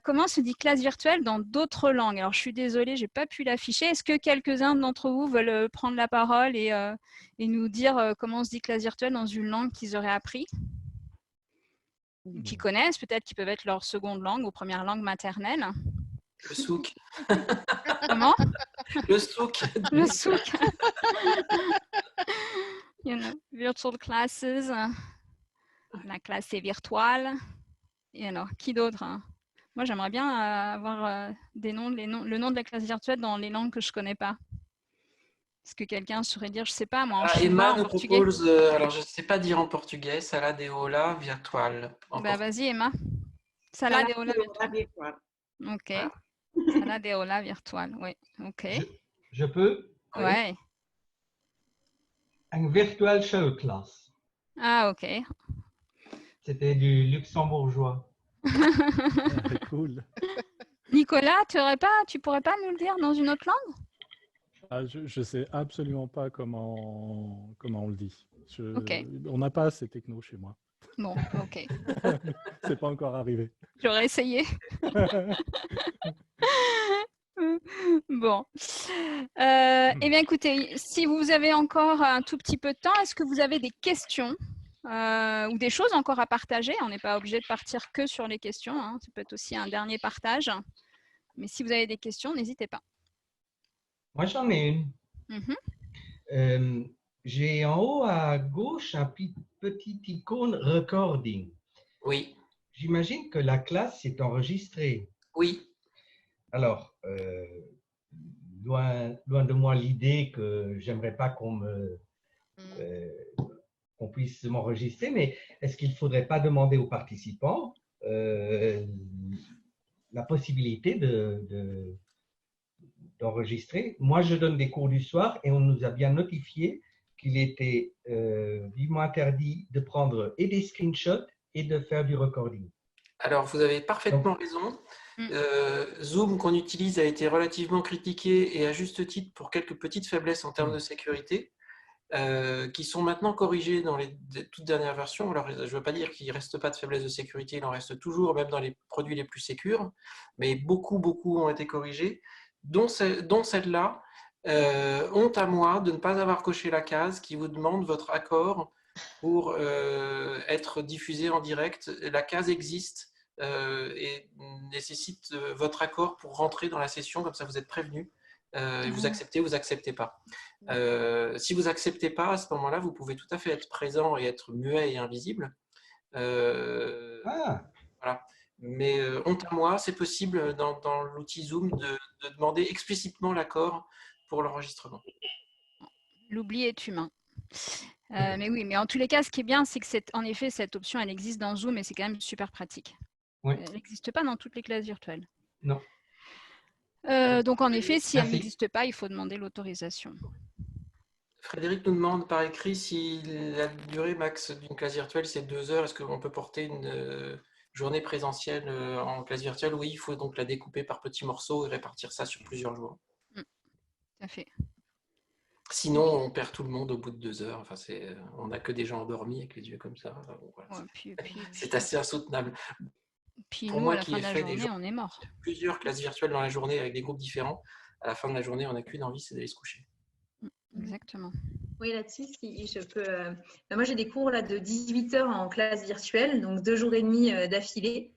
Comment se dit classe virtuelle dans d'autres langues? Alors je suis désolée, j'ai pas pu l'afficher. Est-ce que quelques-uns d'entre vous veulent prendre la parole et nous dire comment on se dit classe virtuelle dans une langue qu'ils auraient appris, qui connaissent, peut-être qui peuvent être leur seconde langue ou première langue maternelle? Le souk. Comment? Le souk. Le souk. Virtual classes. La classe est virtuelle. Qui d'autre, hein? Moi, j'aimerais bien avoir le nom de la classe virtuelle dans les langues que je ne connais pas. Est-ce que quelqu'un saurait dire, je ne sais pas, moi, en chinois, Emma en nous portugais? propose, alors je ne sais pas dire en portugais, Sala de Ola virtual. Vas-y, Emma. Sala de Ola virtual. Ok. Voilà. Sala de Ola virtual, oui. Ok. Je peux? Ouais. Un virtual show class. Ah, ok. C'était du luxembourgeois. Cool. Nicolas, tu pourrais pas nous le dire dans une autre langue? Je sais absolument pas comment on le dit. Ok. On n'a pas assez techno chez moi. Bon, ok. C'est pas encore arrivé. J'aurais essayé. Bon. Eh bien, écoutez, si vous avez encore un tout petit peu de temps, est-ce que vous avez des questions ou des choses encore à partager? On n'est pas obligé de partir que sur les questions, hein. Ça peut être aussi un dernier partage. Mais si vous avez des questions, n'hésitez pas. Moi, j'en ai une. J'ai en haut à gauche un petit icône recording. Oui. J'imagine que la classe est enregistrée. Oui. Alors, loin de moi l'idée que j'aimerais pas qu'on puisse m'enregistrer, mais est-ce qu'il ne faudrait pas demander aux participants la possibilité d'enregistrer? Moi, je donne des cours du soir et on nous a bien notifié qu'il était vivement interdit de prendre et des screenshots et de faire du recording. Alors, vous avez parfaitement raison. Zoom qu'on utilise a été relativement critiqué et à juste titre pour quelques petites faiblesses en termes de sécurité qui sont maintenant corrigées dans les toutes dernières versions. Alors, je ne veux pas dire qu'il ne reste pas de faiblesses de sécurité, il en reste toujours, même dans les produits les plus sécures, mais beaucoup ont été corrigés, dont celle-là. Honte à moi de ne pas avoir coché la case qui vous demande votre accord pour être diffusé en direct. La case existe et nécessite votre accord pour rentrer dans la session, comme ça vous êtes prévenu. Vous acceptez ou vous n'acceptez pas. Si vous n'acceptez pas, à ce moment-là, vous pouvez tout à fait être présent et être muet et invisible. Voilà. Mais honte à moi, c'est possible dans l'outil Zoom de demander explicitement l'accord pour l'enregistrement. L'oubli est humain. Mais oui, mais en tous les cas, ce qui est bien, c'est que en effet, cette option, elle existe dans Zoom et c'est quand même super pratique. Oui. Elle n'existe pas dans toutes les classes virtuelles. Non. Donc, en effet, si elle n'existe pas, il faut demander l'autorisation. Frédéric nous demande par écrit si la durée max d'une classe virtuelle, c'est 2 heures. Est-ce qu'on peut porter une journée présentielle en classe virtuelle? Oui, il faut donc la découper par petits morceaux et répartir ça sur plusieurs jours. Tout à fait. Sinon, on perd tout le monde au bout de 2 heures. Enfin, on n'a que des gens endormis avec les yeux comme ça. Enfin, bon, voilà. C'est assez insoutenable. Puis pour nous, moi, à la fin de la journée, on est mort. Plusieurs classes virtuelles dans la journée avec des groupes différents. À la fin de la journée, on n'a qu'une envie, c'est d'aller se coucher. Exactement. Oui, là-dessus, si je peux. Moi, j'ai des cours là, de 18 heures en classe virtuelle, donc 2 jours et demi d'affilée.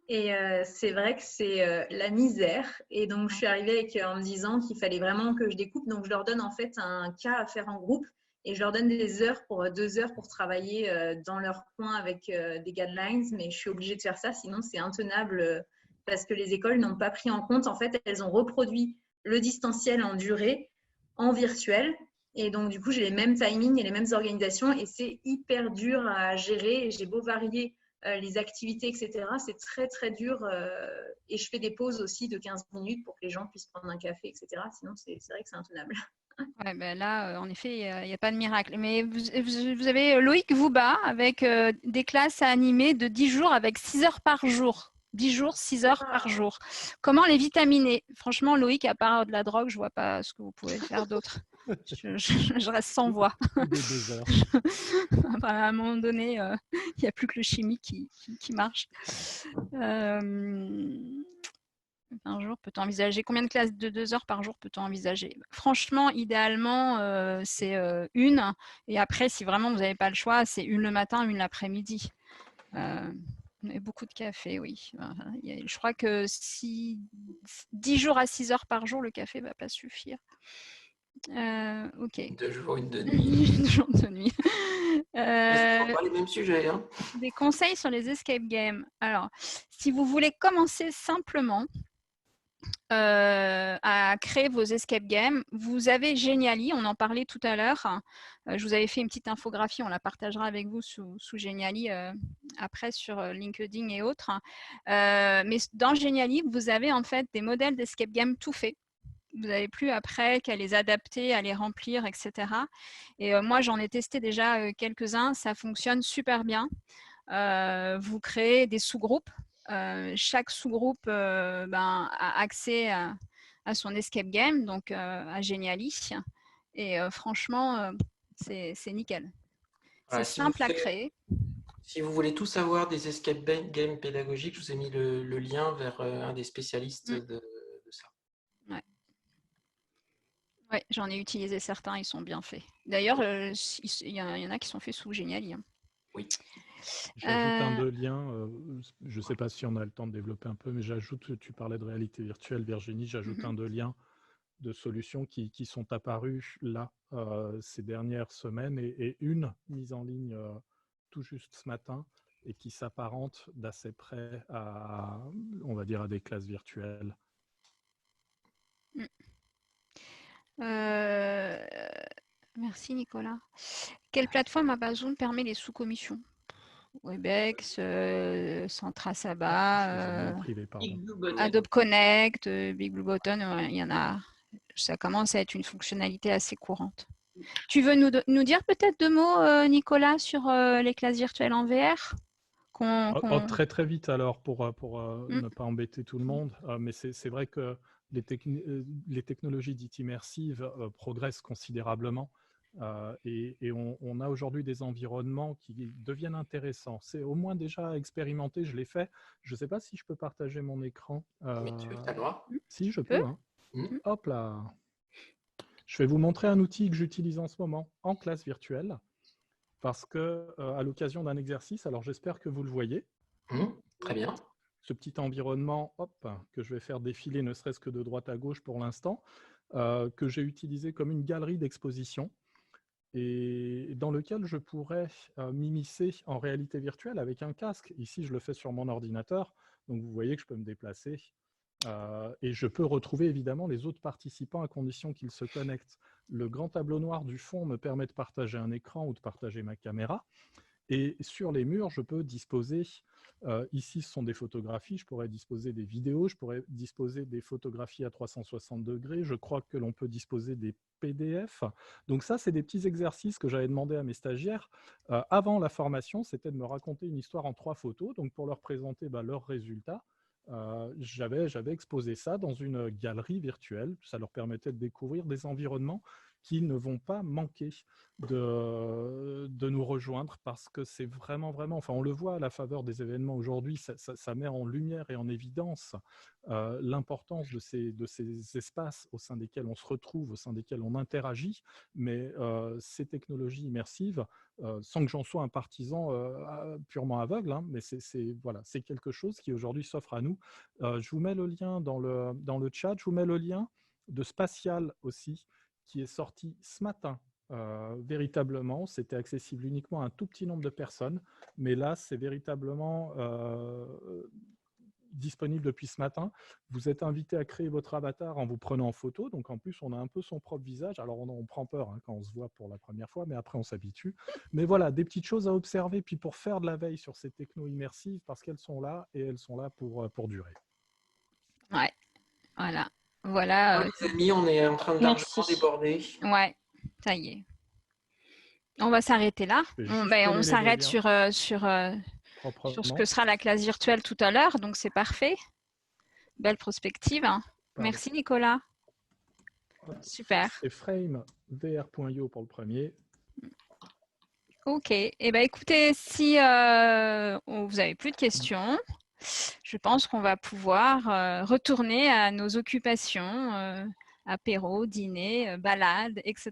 Et c'est vrai que c'est la misère. Et donc, je suis arrivée en me disant qu'il fallait vraiment que je découpe. Donc, je leur donne en fait un cas à faire en groupe et je leur donne des heures 2 heures pour travailler dans leur coin avec des guidelines. Mais je suis obligée de faire ça, sinon c'est intenable parce que les écoles n'ont pas pris en compte. En fait, elles ont reproduit le distanciel en durée en virtuel. Et donc, du coup, j'ai les mêmes timings et les mêmes organisations et c'est hyper dur à gérer. Et j'ai beau varier les activités, etc. C'est très, très dur. Et je fais des pauses aussi de 15 minutes pour que les gens puissent prendre un café, etc. Sinon, c'est vrai que c'est intenable. Ouais, ben là, en effet, il n'y a pas de miracle. Mais vous avez Loïc Vouba avec des classes à animer de 10 jours avec 6 heures par jour. 10 jours, 6 heures par jour. Comment les vitaminer? Franchement, Loïc, à part de la drogue, je ne vois pas ce que vous pouvez faire d'autre. Je reste sans voix. À un moment donné, il n'y a plus que le chimique qui marche. Un jour, peut-on envisager combien de classes de 2 heures par jour peut-on envisager? Franchement, idéalement, c'est une. Et après, si vraiment vous n'avez pas le choix, c'est une le matin, une l'après-midi. Et beaucoup de café, oui. Je crois que 10 jours à 6 heures par jour, le café ne va pas suffire. Ok. 2 jours, 1 de nuit. 2 jours de nuit. Mais ce ne sont pas les mêmes sujets. Hein. Des conseils sur les escape games. Alors, si vous voulez commencer simplement à créer vos escape games, vous avez Geniali, on en parlait tout à l'heure. Je vous avais fait une petite infographie, on la partagera avec vous sous Geniali après sur LinkedIn et autres. Mais dans Geniali, vous avez en fait des modèles d'escape games tout faits. Vous n'avez plus après qu'à les adapter, à les remplir, etc. Et moi, j'en ai testé déjà quelques-uns, ça fonctionne super bien. Vous créez des sous-groupes. Chaque sous-groupe a accès à son escape game, donc à Geniali. Et franchement, c'est nickel. Voilà, C'est simple à créer. Si vous voulez tout savoir des escape games pédagogiques, je vous ai mis le lien vers un des spécialistes de ça. Ouais. Ouais, j'en ai utilisé certains, ils sont bien faits. D'ailleurs, il y en a qui sont faits sous Geniali. Hein. Oui. J'ajoute un 2 liens. Je ne sais pas si on a le temps de développer un peu, mais j'ajoute, tu parlais de réalité virtuelle, Virginie, j'ajoute un 2 liens de solutions qui sont apparues là ces dernières semaines et une mise en ligne tout juste ce matin et qui s'apparente d'assez près à, on va dire, à des classes virtuelles. Merci Nicolas. Quelle plateforme Amazon permet les sous-commissions? Webex, Centra Saba, Adobe Connect, Big Blue Button, il y en a. Ça commence à être une fonctionnalité assez courante. Tu veux nous dire peut-être 2 mots, Nicolas, sur les classes virtuelles en VR? Très très vite alors pour ne pas embêter tout le monde, mais c'est vrai que les technologies dites immersives progressent considérablement. Et on a aujourd'hui des environnements qui deviennent intéressants. C'est au moins déjà expérimenté, je l'ai fait. Je ne sais pas si je peux partager mon écran. Oui, tu as le droit. Si, je peux. Hein. Hop là. Je vais vous montrer un outil que j'utilise en ce moment en classe virtuelle parce que à l'occasion d'un exercice, alors j'espère que vous le voyez. Très bien. Ce petit environnement que je vais faire défiler ne serait-ce que de droite à gauche pour l'instant, que j'ai utilisé comme une galerie d'exposition. Et dans lequel je pourrais m'immiscer en réalité virtuelle avec un casque. Ici, je le fais sur mon ordinateur, donc vous voyez que je peux me déplacer et je peux retrouver évidemment les autres participants à condition qu'ils se connectent. Le grand tableau noir du fond me permet de partager un écran ou de partager ma caméra. Et sur les murs, je peux disposer, ici ce sont des photographies, je pourrais disposer des vidéos, je pourrais disposer des photographies à 360 degrés, je crois que l'on peut disposer des PDF. Donc ça, c'est des petits exercices que j'avais demandé à mes stagiaires avant la formation, c'était de me raconter une histoire en 3 photos, donc pour leur présenter leurs résultats. J'avais exposé ça dans une galerie virtuelle, ça leur permettait de découvrir des environnements qui ne vont pas manquer de nous rejoindre parce que c'est vraiment, enfin on le voit à la faveur des événements aujourd'hui, ça met en lumière et en évidence l'importance de ces espaces au sein desquels on se retrouve, au sein desquels on interagit, mais ces technologies immersives, sans que j'en sois un partisan purement aveugle, hein, mais c'est quelque chose qui aujourd'hui s'offre à nous. Je vous mets le lien dans le chat, je vous mets le lien de Spatial aussi, qui est sorti ce matin. Véritablement, c'était accessible uniquement à un tout petit nombre de personnes, mais là, c'est véritablement disponible depuis ce matin. Vous êtes invité à créer votre avatar en vous prenant en photo, donc en plus, on a un peu son propre visage. Alors, on prend peur quand on se voit pour la première fois, mais après, on s'habitue. Mais voilà, des petites choses à observer, puis pour faire de la veille sur ces technos immersives, parce qu'elles sont là, et elles sont là pour durer. Ouais, voilà. Les amis, on est en train de largement déborder. Ouais, ça y est. On va s'arrêter là. On s'arrête sur ce que sera la classe virtuelle tout à l'heure, donc c'est parfait. Belle prospective. Merci Nicolas. Super. C'est framevr.io pour le premier. Ok. Écoutez, si vous n'avez plus de questions, je pense qu'on va pouvoir retourner à nos occupations, apéro, dîner, balade, etc.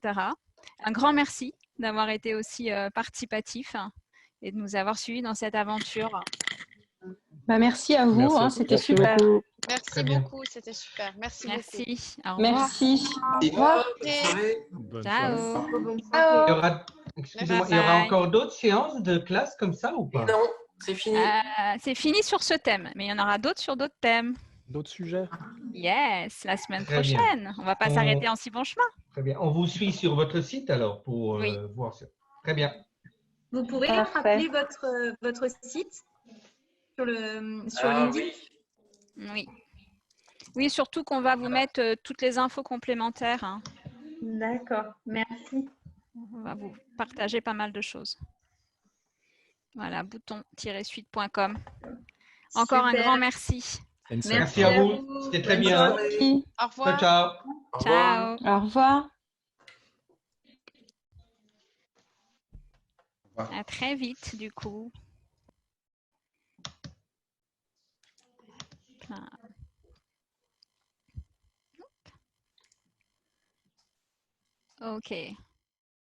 Un grand merci d'avoir été aussi participatif et de nous avoir suivis dans cette aventure. Bah, merci à vous, Merci à hein, tous. c'était Merci super. beaucoup. Merci Très bien. beaucoup, c'était super. Merci beaucoup. Merci. Au revoir. Merci. Au revoir. Bonne soirée. Bonne Ciao. soirée. Bonne Il y soirée. aura, excusez-moi, il y aura Bye bye. encore d'autres séances de classe comme ça ou pas? Non, c'est fini. C'est fini sur ce thème, mais il y en aura d'autres sur d'autres thèmes. D'autres sujets? Yes, la semaine Très bien. prochaine. On va pas s'arrêter en si bon chemin. Très bien. On vous suit sur votre site alors pour Oui. voir ça. Très bien. Vous pourrez Parfait. rappeler votre site sur Ah LinkedIn? oui. Oui. Oui, surtout qu'on va vous mettre toutes les infos complémentaires, hein. D'accord, merci. On va vous partager pas mal de choses. Voilà, bouton-suite.com. Encore un Super. grand merci. Merci à vous. C'était très Bonne bien. soirée. Au revoir. Ciao, ciao. Au revoir. Ciao. Au revoir. À très vite, du coup. Plein. Ok.